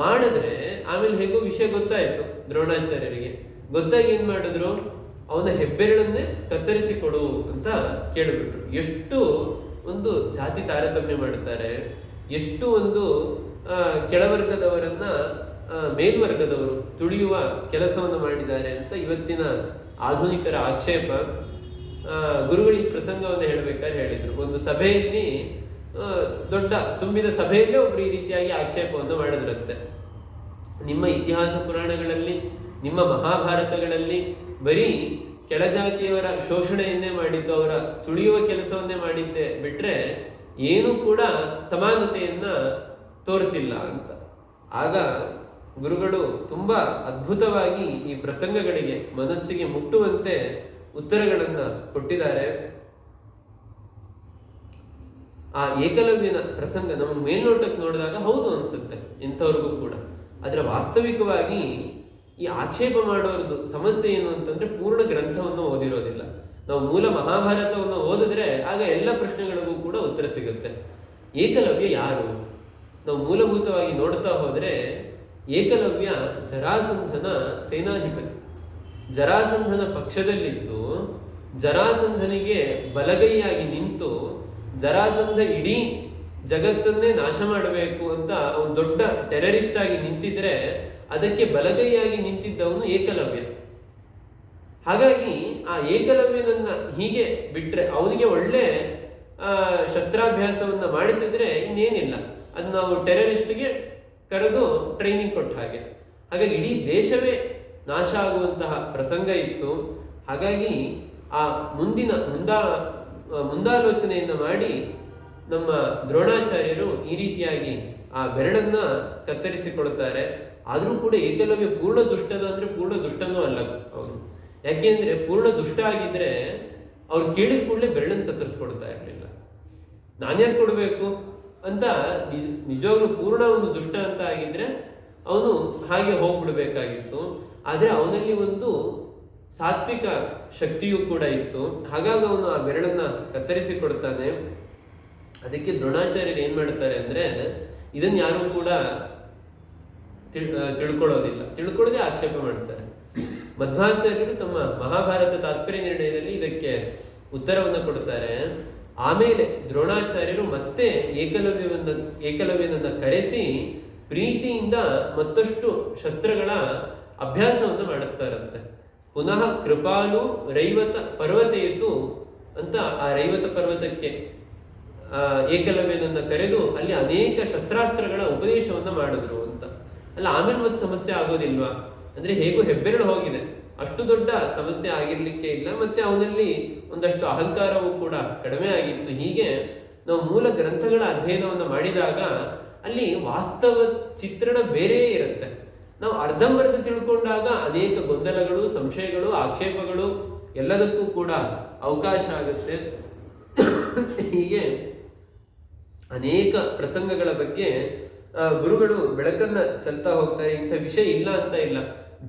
ಮಾಡಿದ್ರೆ ಆಮೇಲೆ ಹೇಗೋ ವಿಷಯ ಗೊತ್ತಾಯ್ತು ದ್ರೋಣಾಚಾರ್ಯರಿಗೆ. ಗೊತ್ತಾಗಿ ಏನ್ ಮಾಡಿದ್ರು, ಅವನ ಹೆಬ್ಬೆರಳನ್ನೇ ಕತ್ತರಿಸಿಕೊಡು ಅಂತ ಕೇಳಿಬಿಟ್ರು. ಎಷ್ಟು ಒಂದು ಜಾತಿ ತಾರತಮ್ಯ ಮಾಡುತ್ತಾರೆ, ಎಷ್ಟು ಒಂದು ಕೆಳವರ್ಗದವರನ್ನ ಮೇಲ್ವರ್ಗದವರು ತುಳಿಯುವ ಕೆಲಸವನ್ನು ಮಾಡಿದ್ದಾರೆ ಅಂತ ಇವತ್ತಿನ ಆಧುನಿಕರ ಆಕ್ಷೇಪ. ಗುರುಗಳು ಈ ಪ್ರಸಂಗವನ್ನು ಹೇಳಬೇಕಾದ್ರೆ ಹೇಳಿದ್ರು, ಒಂದು ಸಭೆಯಲ್ಲಿ ದೊಡ್ಡ ತುಂಬಿದ ಸಭೆಯಲ್ಲೇ ಒಬ್ರು ಈ ರೀತಿಯಾಗಿ ಆಕ್ಷೇಪವನ್ನು ಮಾಡಿದ್ರಂತೆ. ನಿಮ್ಮ ಇತಿಹಾಸ ಪುರಾಣಗಳಲ್ಲಿ, ನಿಮ್ಮ ಮಹಾಭಾರತಗಳಲ್ಲಿ ಬರೀ ಕೆಳಜಾತಿಯವರ ಶೋಷಣೆಯನ್ನೇ ಮಾಡಿದ್ದು, ಅವರ ತುಳಿಯುವ ಕೆಲಸವನ್ನೇ ಮಾಡಿದ್ದೆ ಬಿಟ್ರೆ ಏನೂ ಕೂಡ ಸಮಾನತೆಯನ್ನ ತೋರಿಸಿಲ್ಲ ಅಂತ. ಆಗ ಗುರುಗಳು ತುಂಬಾ ಅದ್ಭುತವಾಗಿ ಈ ಪ್ರಸಂಗಗಳಿಗೆ ಮನಸ್ಸಿಗೆ ಮುಟ್ಟುವಂತೆ ಉತ್ತರಗಳನ್ನ ಕೊಟ್ಟಿದ್ದಾರೆ. ಆ ಏಕಲವ್ಯನ ಪ್ರಸಂಗ ನಮಗೆ ಮೇಲ್ನೋಟಕ್ಕೆ ನೋಡಿದಾಗ ಹೌದು ಅನ್ಸುತ್ತೆ ಇಂಥವ್ರಿಗೂ ಕೂಡ. ಆದ್ರೆ ವಾಸ್ತವಿಕವಾಗಿ ಈ ಆಕ್ಷೇಪ ಮಾಡೋರದ್ದು ಸಮಸ್ಯೆ ಏನು ಅಂತಂದ್ರೆ ಪೂರ್ಣ ಗ್ರಂಥವನ್ನು ಓದಿರೋದಿಲ್ಲ. ನಾವು ಮೂಲ ಮಹಾಭಾರತವನ್ನು ಓದಿದ್ರೆ ಆಗ ಎಲ್ಲ ಪ್ರಶ್ನೆಗಳಿಗೂ ಕೂಡ ಉತ್ತರ ಸಿಗುತ್ತೆ. ಏಕಲವ್ಯ ಯಾರು? ನಾವು ಮೂಲಭೂತವಾಗಿ ನೋಡ್ತಾ ಹೋದ್ರೆ ಏಕಲವ್ಯ ಜರಾಸಂಧನ ಸೇನಾಧಿಪತಿ. ಜರಾಸಂಧನ ಪಕ್ಷದಲ್ಲಿದ್ದು ಜರಾಸಂಧನಿಗೆ ಬಲಗೈಯಾಗಿ ನಿಂತು ಜರಾಸಂಧ ಇಡೀ ಜಗತ್ತನ್ನೇ ನಾಶ ಮಾಡಬೇಕು ಅಂತ ಅವನು ದೊಡ್ಡ ಟೆರರಿಸ್ಟ್ ಆಗಿ ನಿಂತಿದ್ರೆ ಅದಕ್ಕೆ ಬಲಗೈಯಾಗಿ ನಿಂತಿದ್ದವನು ಏಕಲವ್ಯ. ಹಾಗಾಗಿ ಆ ಏಕಲವ್ಯನನ್ನ ಹೀಗೆ ಬಿಟ್ರೆ, ಅವನಿಗೆ ಒಳ್ಳೆ ಶಸ್ತ್ರಾಭ್ಯಾಸವನ್ನ ಮಾಡಿಸಿದ್ರೆ ಇನ್ನೇನಿಲ್ಲ, ಅದು ನಾವು ಟೆರರಿಸ್ಟ್ಗೆ ಕರೆದು ಟ್ರೈನಿಂಗ್ ಕೊಟ್ಟ ಹಾಗೆ. ಹಾಗಾಗಿ ಇಡೀ ದೇಶವೇ ನಾಶ ಆಗುವಂತಹ ಪ್ರಸಂಗ ಇತ್ತು. ಹಾಗಾಗಿ ಆ ಮುಂದಾಲೋಚನೆಯನ್ನ ಮಾಡಿ ನಮ್ಮ ದ್ರೋಣಾಚಾರ್ಯರು ಈ ರೀತಿಯಾಗಿ ಆ ಬೆರಳನ್ನ ಕತ್ತರಿಸಿಕೊಡುತ್ತಾರೆ. ಆದ್ರೂ ಕೂಡ ಏಕಲವ್ಯ ಪೂರ್ಣ ದುಷ್ಟನ ಅಂದ್ರೆ ಪೂರ್ಣ ದುಷ್ಟನೂ ಅಲ್ಲ ಅವನು. ಯಾಕೆಂದ್ರೆ ಪೂರ್ಣ ದುಷ್ಟ ಆಗಿದ್ರೆ ಅವ್ರು ಕೇಳಿದ ಕೂಡಲೇ ಬೆರಳನ್ನು ಕತ್ತರಿಸ್ಕೊಡ್ತಾ ಇರಲಿಲ್ಲ. ನಾನ್ಯಾಕೆ ಕೊಡ್ಬೇಕು ಅಂತ ನಿಜವಾಗ್ಲೂ ಪೂರ್ಣ ಒಂದು ದುಷ್ಟ ಅಂತ ಆಗಿದ್ರೆ ಅವನು ಹಾಗೆ ಹೋಗ್ಬಿಡ್ಬೇಕಾಗಿತ್ತು. ಆದ್ರೆ ಅವನಲ್ಲಿ ಒಂದು ಸಾತ್ವಿಕ ಶಕ್ತಿಯೂ ಕೂಡ ಇತ್ತು. ಹಾಗಾಗಿ ಅವನು ಆ ಬೆರಳನ್ನ ಕತ್ತರಿಸಿ ಕೊಡ್ತಾನೆ. ಅದಕ್ಕೆ ದ್ರೋಣಾಚಾರ್ಯರು ಏನ್ ಮಾಡ್ತಾರೆ ಅಂದ್ರೆ ಇದನ್ನ ಯಾರು ಕೂಡ ತಿಳ್ಕೊಳ್ಳೋದೇ ಆಕ್ಷೇಪ ಮಾಡ್ತಾರೆ. ಮಧ್ವಾಚಾರ್ಯರು ತಮ್ಮ ಮಹಾಭಾರತ ತಾತ್ಪರ್ಯ ನಿರ್ಣಯದಲ್ಲಿ ಇದಕ್ಕೆ ಉತ್ತರವನ್ನು ಕೊಡ್ತಾರೆ. ಆಮೇಲೆ ದ್ರೋಣಾಚಾರ್ಯರು ಮತ್ತೆ ಏಕಲವ್ಯನನ್ನ ಕರೆಸಿ ಪ್ರೀತಿಯಿಂದ ಮತ್ತಷ್ಟು ಶಸ್ತ್ರಗಳ ಅಭ್ಯಾಸವನ್ನು ಮಾಡಿಸ್ತಾರಂತೆ. ಪುನಃ ಕೃಪಾಲು ರೈವತ ಪರ್ವತೆಯಿತು ಅಂತ ಆ ರೈವತ ಪರ್ವತಕ್ಕೆ ಏಕಲವ್ಯನನ್ನ ಕರೆದು ಅಲ್ಲಿ ಅನೇಕ ಶಸ್ತ್ರಾಸ್ತ್ರಗಳ ಉಪದೇಶವನ್ನ ಮಾಡಿದ್ರು ಅಂತ. ಅಲ್ಲ ಆಮೇಲೆ ಮತ್ತೆ ಸಮಸ್ಯೆ ಆಗೋದಿಲ್ವಾ ಅಂದ್ರೆ ಹೇಗೂ ಹೆಬ್ಬೆರಳು ಹೋಗಿದೆ, ಅಷ್ಟು ದೊಡ್ಡ ಸಮಸ್ಯೆ ಆಗಿರ್ಲಿಕ್ಕೆ ಇಲ್ಲ. ಮತ್ತೆ ಅವನಲ್ಲಿ ಒಂದಷ್ಟು ಅಹಂಕಾರವೂ ಕೂಡ ಕಡಿಮೆ ಆಗಿತ್ತು. ಹೀಗೆ ನಾವು ಮೂಲ ಗ್ರಂಥಗಳ ಅಧ್ಯಯನವನ್ನು ಮಾಡಿದಾಗ ಅಲ್ಲಿ ವಾಸ್ತವ ಚಿತ್ರಣ ಬೇರೆಯೇ ಇರುತ್ತೆ. ನಾವು ಅರ್ಧಂಬರ್ಧ ತಿಳ್ಕೊಂಡಾಗ ಅನೇಕ ಗೊಂದಲಗಳು, ಸಂಶಯಗಳು, ಆಕ್ಷೇಪಗಳು ಎಲ್ಲದಕ್ಕೂ ಕೂಡ ಅವಕಾಶ ಆಗುತ್ತೆ. ಹೀಗೆ ಅನೇಕ ಪ್ರಸಂಗಗಳ ಬಗ್ಗೆ ಗುರುಗಳು ಬೆಳಕನ್ನ ಚೆಲ್ತಾ ಹೋಗ್ತಾರೆ. ಇಂಥ ವಿಷಯ ಇಲ್ಲ ಅಂತ ಇಲ್ಲ.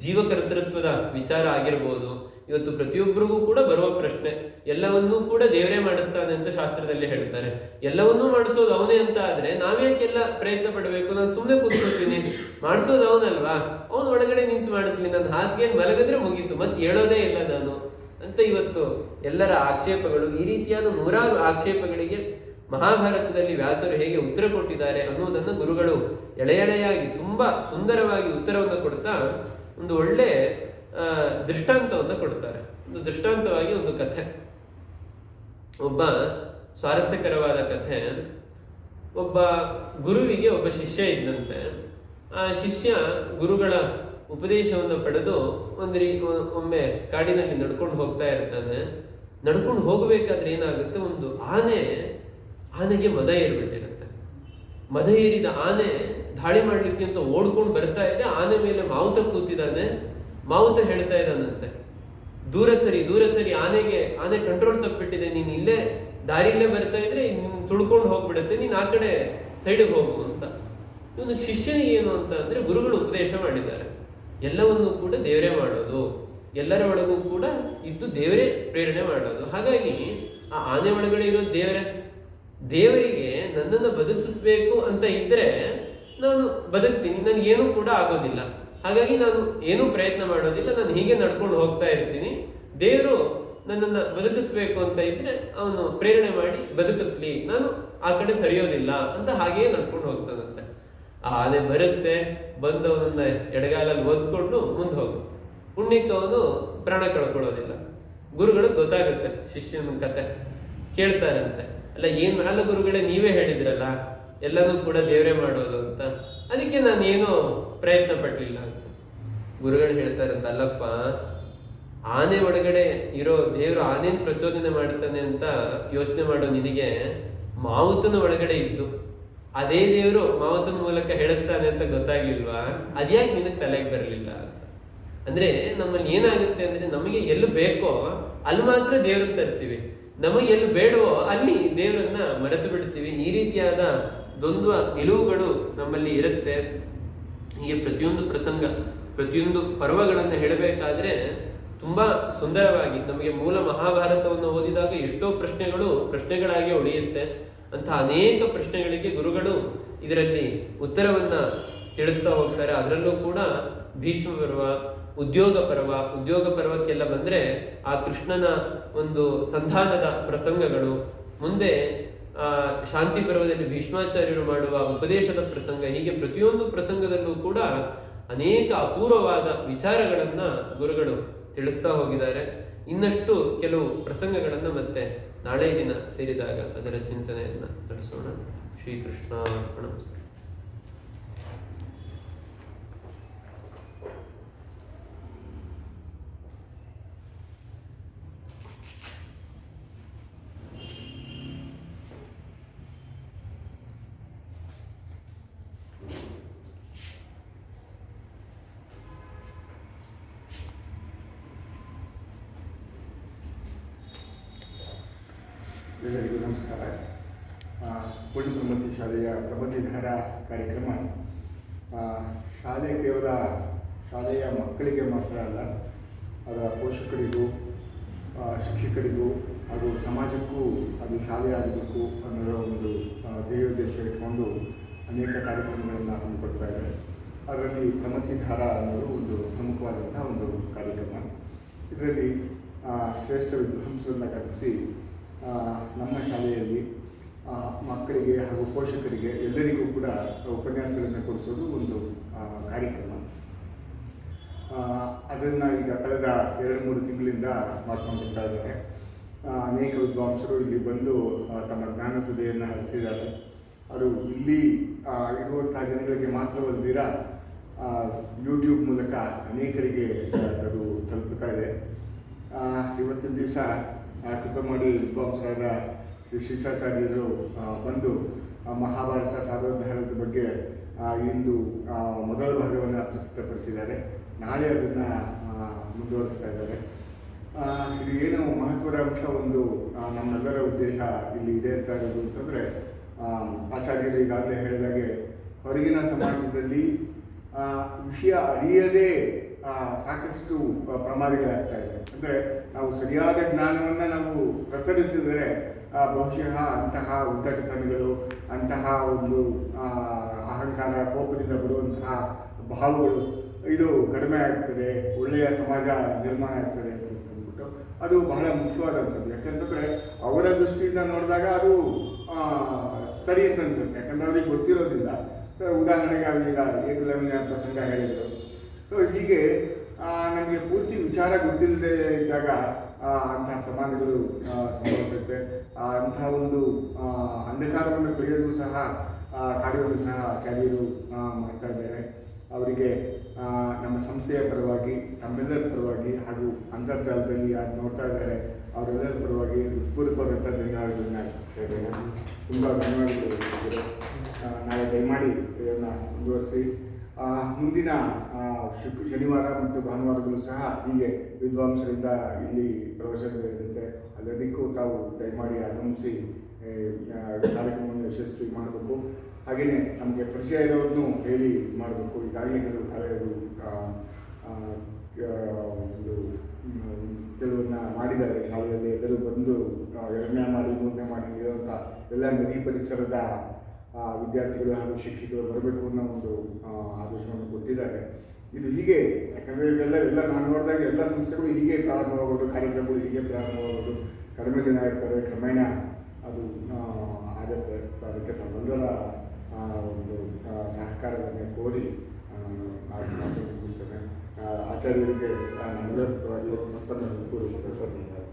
ಜೀವಕರ್ತೃತ್ವದ ವಿಚಾರ ಆಗಿರ್ಬೋದು, ಇವತ್ತು ಪ್ರತಿಯೊಬ್ಬರಿಗೂ ಕೂಡ ಬರುವ ಪ್ರಶ್ನೆ, ಎಲ್ಲವನ್ನೂ ಕೂಡ ದೇವರೇ ಮಾಡಿಸ್ತಾನೆ ಅಂತ ಶಾಸ್ತ್ರದಲ್ಲಿ ಹೇಳ್ತಾರೆ. ಎಲ್ಲವನ್ನೂ ಮಾಡಿಸೋದು ಅವನೇ ಅಂತ ಆದ್ರೆ ನಾವ್ಯಾಕೆಲ್ಲ ಪ್ರಯತ್ನ ಪಡಬೇಕು? ನಾನು ಸುಮ್ಮನೆ ಕೂತ್ಕೊಳ್ತೀನಿ, ಮಾಡಿಸೋದು ಅವನಲ್ವಾ, ಅವನು ಒಳಗಡೆ ನಿಂತು ಮಾಡಿಸ್ಲಿ, ನನ್ನ ಹಾಸಿಗೆ ಮಲಗಿದ್ರೆ ಮುಗೀತು, ಮತ್ತೆ ಹೇಳೋದೇ ಇಲ್ಲ ನಾನು ಅಂತ ಇವತ್ತು ಎಲ್ಲರ ಆಕ್ಷೇಪಗಳು. ಈ ರೀತಿಯಾದ ನೂರಾರು ಆಕ್ಷೇಪಗಳಿಗೆ ಮಹಾಭಾರತದಲ್ಲಿ ವ್ಯಾಸರು ಹೇಗೆ ಉತ್ತರ ಕೊಟ್ಟಿದ್ದಾರೆ ಅನ್ನೋದನ್ನು ಗುರುಗಳು ಎಳೆಯಾಗಿ ತುಂಬಾ ಸುಂದರವಾಗಿ ಉತ್ತರವನ್ನು ಕೊಡ್ತಾ ಒಂದು ಒಳ್ಳೆ ದೃಷ್ಟಾಂತವನ್ನು ಕೊಡ್ತಾರೆ. ಒಂದು ದೃಷ್ಟಾಂತವಾಗಿ ಒಂದು ಕಥೆ, ಒಬ್ಬ ಸ್ವಾರಸ್ಯಕರವಾದ ಕಥೆ. ಒಬ್ಬ ಗುರುವಿಗೆ ಒಬ್ಬ ಶಿಷ್ಯ ಇದ್ದಂತೆ. ಆ ಶಿಷ್ಯ ಗುರುಗಳ ಉಪದೇಶವನ್ನು ಪಡೆದು ಒಮ್ಮೆ ಕಾಡಿನಲ್ಲಿ ನಡ್ಕೊಂಡು ಹೋಗ್ತಾ ಇರ್ತಾನೆ. ನಡ್ಕೊಂಡು ಹೋಗಬೇಕಾದ್ರೆ ಏನಾಗುತ್ತೆ, ಒಂದು ಆನೆಗೆ ಮದ ಏರ್ಬಿಟ್ಟಿರುತ್ತೆ. ಮದ ಏರಿದ ಆನೆ ದಾಳಿ ಮಾಡ್ಲಿಕ್ಕೆ ಅಂತ ಓಡ್ಕೊಂಡು ಬರ್ತಾ ಇದೆ. ಆನೆ ಮೇಲೆ ಮಾವುತ ಕೂತಿದ್ದಾನೆ. ಮಾವುತ ಹೇಳ್ತಾ ಇದ್ದಾನಂತೆ, ದೂರ ಸರಿ, ಆನೆ ಕಂಟ್ರೋಲ್ ತಪ್ಪಿಟ್ಟಿದೆ, ನೀನ್ ಇಲ್ಲೇ ದಾರಿಲ್ಲೇ ಬರ್ತಾ ಇದ್ರೆ ನೀನ್ ತುಳ್ಕೊಂಡು ಹೋಗ್ಬಿಡುತ್ತೆ, ನೀನ್ ಆ ಕಡೆ ಸೈಡ್ಗೆ ಹೋಗು ಅಂತ. ಇವನಿಗೆ ಶಿಷ್ಯನಿಗೆ ಏನು ಅಂತ ಅಂದ್ರೆ ಗುರುಗಳು ಉಪದೇಶ ಮಾಡಿದ್ದಾರೆ, ಎಲ್ಲವನ್ನೂ ಕೂಡ ದೇವರೇ ಮಾಡೋದು, ಎಲ್ಲರ ಒಳಗೂ ಕೂಡ ಇದ್ದು ದೇವರೇ ಪ್ರೇರಣೆ ಮಾಡೋದು. ಹಾಗಾಗಿ ಆ ಆನೆ ಒಳಗಡೆ ಇರೋದು ದೇವರಿಗೆ ನನ್ನನ್ನು ಬದುಕಿಸ್ಬೇಕು ಅಂತ ಇದ್ರೆ ನಾನು ಬದುಕ್ತೀನಿ, ನನಗೇನು ಕೂಡ ಆಗೋದಿಲ್ಲ. ಹಾಗಾಗಿ ನಾನು ಏನೂ ಪ್ರಯತ್ನ ಮಾಡೋದಿಲ್ಲ, ನಾನು ಹೀಗೆ ನಡ್ಕೊಂಡು ಹೋಗ್ತಾ ಇರ್ತೀನಿ, ದೇವರು ನನ್ನನ್ನು ಬದುಕಿಸ್ಬೇಕು ಅಂತ ಇದ್ರೆ ಅವನು ಪ್ರೇರಣೆ ಮಾಡಿ ಬದುಕಿಸ್ಲಿ, ನಾನು ಆ ಕಡೆ ಸರಿಯೋದಿಲ್ಲ ಅಂತ ಹಾಗೆಯೇ ನಡ್ಕೊಂಡು ಹೋಗ್ತಾನಂತೆ. ಆ ಆನೆ ಬರುತ್ತೆ, ಬಂದವನನ್ನ ಎಡಗಾಲಲ್ಲಿ ಓದ್ಕೊಂಡು ಮುಂದೆ ಹೋಗುತ್ತೆ. ಪುಣ್ಯಕ್ಕೆ ಅವನು ಪ್ರಾಣ ಕಳ್ಕೊಳ್ಳೋದಿಲ್ಲ. ಗುರುಗಳಿಗೆ ಗೊತ್ತಾಗುತ್ತೆ ಶಿಷ್ಯನ ಕತೆ, ಕೇಳ್ತಾರಂತೆ, ಅಲ್ಲ ಗುರುಗಳೇ ನೀವೇ ಹೇಳಿದ್ರಲ್ಲ ಎಲ್ಲನೂ ಕೂಡ ದೇವರೇ ಮಾಡೋದು ಅಂತ, ಅದಕ್ಕೆ ನಾನು ಏನೋ ಪ್ರಯತ್ನ ಪಡ್ಲಿಲ್ಲ ಅಂತ. ಗುರುಗಳು ಹೇಳ್ತಾರಂತ, ಅಲ್ಲಪ್ಪ, ಆನೆ ಒಳಗಡೆ ಇರೋ ದೇವರು ಆನೆನ್ ಪ್ರಚೋದನೆ ಮಾಡ್ತಾನೆ ಅಂತ ಯೋಚನೆ ಮಾಡೋ ನಿನಗೆ ಮಾವುತನ ಒಳಗಡೆ ಇದ್ದು ಅದೇ ದೇವರು ಮಾವುತನ ಮೂಲಕ ಹೇಳಿಸ್ತಾನೆ ಅಂತ ಗೊತ್ತಾಗ್ಲಿಲ್ವಾ? ಅದ್ಯಾಕೆ ನಿನಗೆ ತಲೆಗೆ ಬರಲಿಲ್ಲ ಅಂತ. ಅಂದ್ರೆ ನಮ್ಮಲ್ಲಿ ಏನಾಗುತ್ತೆ ಅಂದ್ರೆ, ನಮಗೆ ಎಲ್ಲಿ ಬೇಕೋ ಅಲ್ಲಿ ಮಾತ್ರ ದೇವ್ರನ್ನ ತರ್ತೀವಿ, ನಮಗೆ ಎಲ್ಲಿ ಬೇಡವೋ ಅಲ್ಲಿ ದೇವರನ್ನ ಮರೆತು ಬಿಡ್ತೀವಿ. ಈ ರೀತಿಯಾದ ದ್ವಂದ್ವ ನಿಲುವುಗಳು ನಮ್ಮಲ್ಲಿ ಇರುತ್ತೆ. ಹೀಗೆ ಪ್ರತಿಯೊಂದು ಪ್ರಸಂಗ, ಪ್ರತಿಯೊಂದು ಪರ್ವಗಳನ್ನು ಹೇಳಬೇಕಾದ್ರೆ ತುಂಬಾ ಸುಂದರವಾಗಿ ನಮಗೆ ಮೂಲ ಮಹಾಭಾರತವನ್ನು ಓದಿದಾಗ ಎಷ್ಟೋ ಪ್ರಶ್ನೆಗಳಾಗಿ ಉಳಿಯುತ್ತೆ. ಅಂತ ಅನೇಕ ಪ್ರಶ್ನೆಗಳಿಗೆ ಗುರುಗಳು ಇದರಲ್ಲಿ ಉತ್ತರವನ್ನ ತಿಳಿಸ್ತಾ ಹೋಗ್ತಾರೆ. ಅದರಲ್ಲೂ ಕೂಡ ಭೀಷ್ಮ ಪರ್ವ, ಉದ್ಯೋಗ ಪರ್ವಕ್ಕೆಲ್ಲ ಬಂದ್ರೆ ಆ ಕೃಷ್ಣನ ಒಂದು ಸಂಧಾನದ ಪ್ರಸಂಗಗಳು, ಮುಂದೆ ಶಾಂತಿ ಪರ್ವದಲ್ಲಿ ಭೀಷ್ಮಾಚಾರ್ಯರು ಮಾಡುವ ಉಪದೇಶದ ಪ್ರಸಂಗ, ಹೀಗೆ ಪ್ರತಿಯೊಂದು ಪ್ರಸಂಗದಲ್ಲೂ ಕೂಡ ಅನೇಕ ಅಪೂರ್ವವಾದ ವಿಚಾರಗಳನ್ನ ಗುರುಗಳು ತಿಳಿಸ್ತಾ ಹೋಗಿದ್ದಾರೆ. ಇನ್ನಷ್ಟು ಕೆಲವು ಪ್ರಸಂಗಗಳನ್ನ ಮತ್ತೆ ನಾಳೆ ದಿನ ಸೇರಿದಾಗ ಅದರ ಚಿಂತನೆಯನ್ನ ನಡೆಸೋಣ. ಶ್ರೀಕೃಷ್ಣ ಅರ್ಪಣಮಸ್ತು. ಎಲ್ಲರಿಗೂ ನಮಸ್ಕಾರ. ಪೂರ್ಣ ಬ್ರಹ್ಮತಿ ಶಾಲೆಯ ಪ್ರಬಂಧಧಾರ ಕಾರ್ಯಕ್ರಮ ಶಾಲೆ ಕೇವಲ ಶಾಲೆಯ ಮಕ್ಕಳಿಗೆ ಮಾತ್ರ ಅಲ್ಲ, ಅದರ ಪೋಷಕರಿಗೂ ಶಿಕ್ಷಕರಿಗೂ ಹಾಗೂ ಸಮಾಜಕ್ಕೂ ಅದು ಶಾಲೆ ಆಗಬೇಕು ಅನ್ನೋ ಒಂದು ಧ್ಯೇಯೋದ್ದೇಶ ಇಟ್ಕೊಂಡು ಅನೇಕ ಕಾರ್ಯಕ್ರಮಗಳನ್ನು ಹಮ್ಮಿಕೊಡ್ತಾ ಇದೆ. ಅದರಲ್ಲಿ ಪ್ರಮತಿಧಾರ ಅನ್ನೋದು ಒಂದು ಪ್ರಮುಖವಾದಂಥ ಒಂದು ಕಾರ್ಯಕ್ರಮ. ಇದರಲ್ಲಿ ಶ್ರೇಷ್ಠ ವಿದ್ವಾಂಸರನ್ನು ಕರೆಸಿ ನಮ್ಮ ಶಾಲೆಯಲ್ಲಿ ಮಕ್ಕಳಿಗೆ ಹಾಗೂ ಪೋಷಕರಿಗೆ ಎಲ್ಲರಿಗೂ ಕೂಡ ಉಪನ್ಯಾಸಗಳನ್ನು ಕೊಡಿಸೋದು ಒಂದು ಕಾರ್ಯಕ್ರಮ. ಅದನ್ನು ಈಗ ಕಳೆದ 2-3 ತಿಂಗಳಿಂದ ಮಾಡ್ಕೊಂಡು ಬರ್ತಾ ಇದ್ದಾರೆ. ಅನೇಕ ವಿದ್ವಾಂಸರು ಇಲ್ಲಿ ಬಂದು ತಮ್ಮ ಜ್ಞಾನ ಸುಧೆಯನ್ನು ಹರಿಸಿದ್ದಾರೆ. ಅದು ಇಲ್ಲಿ ಇರುವಂಥ ಜನಗಳಿಗೆ ಮಾತ್ರವಲ್ಲದಿರ ಯೂಟ್ಯೂಬ್ ಮೂಲಕ ಅನೇಕರಿಗೆ ಅದು ತಲುಪುತ್ತಾ ಇದೆ. ಇವತ್ತಿನ ದಿವಸ ಕೃಪೆ ಮಾಡಿ ವಿದ್ವಾಂಸರಾದ ಶ್ರೀ ಶಿಕ್ಷಾಚಾರ್ಯರು ಬಂದು ಮಹಾಭಾರತ ಸಾರೋದ್ಧಾರದ ಬಗ್ಗೆ ಇಂದು ಮೊದಲ ಭಾಗವನ್ನು ಪ್ರಸ್ತುತಪಡಿಸಿದ್ದಾರೆ. ನಾಳೆ ಅದನ್ನು ಮುಂದುವರಿಸ್ತಾ ಇದ್ದಾರೆ. ಇದು ಏನು ಮಹತ್ವದ ಅಂಶ, ಒಂದು ನಮ್ಮೆಲ್ಲರ ಉದ್ದೇಶ ಇಲ್ಲಿ ಈಡೇರ್ತಾ ಇರೋದು ಅಂತಂದರೆ, ಆಚಾರ್ಯರು ಈಗಾಗಲೇ ಹೇಳಿದಾಗೆ ಹೊರಗಿನ ಸಮಾಜದಲ್ಲಿ ವಿಷಯ ಅರಿಯದೇ ಸಾಕಷ್ಟು ಪ್ರಮಾದಗಳಾಗ್ತಾ ಇದೆ. ಅಂದರೆ ನಾವು ಸರಿಯಾದ ಜ್ಞಾನವನ್ನು ನಾವು ಪ್ರಸರಿಸಿದರೆ ಬಹುಶಃ ಅಂತಹ ಉದ್ದಟತನಗಳು, ಅಂತಹ ಒಂದು ಅಹಂಕಾರ, ಕೋಪದಿಂದ ಬರುವಂತಹ ಭಾವಗಳು ಇದು ಕಡಿಮೆ ಆಗ್ತದೆ, ಒಳ್ಳೆಯ ಸಮಾಜ ನಿರ್ಮಾಣ ಆಗ್ತದೆ ಅಂತ ಅಂದ್ಬಿಟ್ಟು ಅದು ಬಹಳ ಮುಖ್ಯವಾದಂಥದ್ದು. ಯಾಕಂತಂದರೆ ಅವರ ದೃಷ್ಟಿಯಿಂದ ನೋಡಿದಾಗ ಅದು ಸರಿ ಅಂತ ಅನ್ಸುತ್ತೆ. ಯಾಕಂದರೆ ಅವ್ರಿಗೆ ಗೊತ್ತಿರೋದಿಲ್ಲ. ಉದಾಹರಣೆಗೆ ಅವರೀಗ ಏಕಲವ್ಯನ ಪ್ರಸಂಗ ಹೇಳಿದರು. ಸೊ ಹೀಗೆ ನಮಗೆ ಪೂರ್ತಿ ವಿಚಾರ ಗೊತ್ತಿಲ್ಲದೆ ಇದ್ದಾಗ ಅಂತಹ ಪ್ರಮಾದಗಳು ಸಂಭವಿಸುತ್ತೆ. ಅಂಥ ಒಂದು ಅಂಧಕಾರವನ್ನು ಕಳೆಯೋದು ಸಹ ಕಾರ್ಯವನ್ನು ಸಹ ಆಚಾರ್ಯರು ಮಾಡ್ತಾ ಇದ್ದಾರೆ. ಅವರಿಗೆ ನಮ್ಮ ಸಂಸ್ಥೆಯ ಪರವಾಗಿ, ನಮ್ಮೆಲ್ಲರ ಪರವಾಗಿ ಹಾಗೂ ಅಂತರ್ಜಾಲದಲ್ಲಿ ಯಾರು ನೋಡ್ತಾ ಇದ್ದಾರೆ ಅವರೆಲ್ಲರ ಪರವಾಗಿ ಹೃತ್ಪೂರ್ವಕವಾದಂಥ ಧನ್ಯವಾದಗಳನ್ನು ಅರ್ಪಿಸ್ತಾ ಇದ್ದೇನೆ. ತುಂಬ ಧನ್ಯವಾದಗಳು. ನಾಳೆ ದಯಮಾಡಿ ಇದನ್ನು ಮುಂದುವರಿಸಿ ಮುಂದಿನ ಶನಿವಾರ ಮತ್ತು ಭಾನುವಾರಗಳು ಸಹ ಹೀಗೆ ವಿದ್ವಾಂಸರಿಂದ ಇಲ್ಲಿ ಪ್ರವಚನಗಳಿರುತ್ತೆ. ಅದಕ್ಕೂ ತಾವು ದಯಮಾಡಿ ಆಗಮಿಸಿ ಕಾರ್ಯಕ್ರಮವನ್ನು ಯಶಸ್ವಿ ಮಾಡಬೇಕು. ಹಾಗೆಯೇ ನಮಗೆ ಪರಿಚಯ ಇರೋರನ್ನು ಹೇಳಿ ಮಾಡಬೇಕು. ಈಗಾಗಲೇ ಕೆಲವನ್ನ ಮಾಡಿದ್ದಾರೆ ಶಾಲೆಯಲ್ಲಿ. ಎಲ್ಲರೂ ಬಂದು 2ನೇ ಮಾಡಿ 3ನೇ ಮಾಡಿ ಇರುವಂಥ ಎಲ್ಲ ನದಿ ಪರಿಸರದ ವಿದ್ಯಾರ್ಥಿಗಳು ಹಾಗೂ ಶಿಕ್ಷಕರು ಬರಬೇಕು ಅನ್ನೋ ಒಂದು ಆದೇಶವನ್ನು ಕೊಟ್ಟಿದ್ದಾರೆ. ಇದು ಹೀಗೆ, ಯಾಕಂದರೆ ಎಲ್ಲ ನಾನು ನೋಡಿದಾಗ ಎಲ್ಲ ಸಂಸ್ಥೆಗಳು ಹೀಗೆ ಪ್ರಾರಂಭವಾಗೋದು, ಕಾರ್ಯಕ್ರಮಗಳು ಹೀಗೆ ಪ್ರಾರಂಭವಾಗೋದು, ಕಡಿಮೆ ಜನ ಇರ್ತಾರೆ, ಕ್ರಮೇಣ ಅದು ಆಗತ್ತೆ. ಸೊ ಅದಕ್ಕೆ ತಮ್ಮೆಲ್ಲರ ಒಂದು ಸಹಕಾರವನ್ನು ಕೋರಿ ನಾನು ಮುಗಿಸ್ತೇನೆ. ಆಚಾರ್ಯರಿಗೆ ನನ್ನೆಲ್ಲರ ಪರವಾಗಿ ಮತ್ತೊಮ್ಮೆ ಪೂರ್ವಕ ಧನ್ಯವಾದ.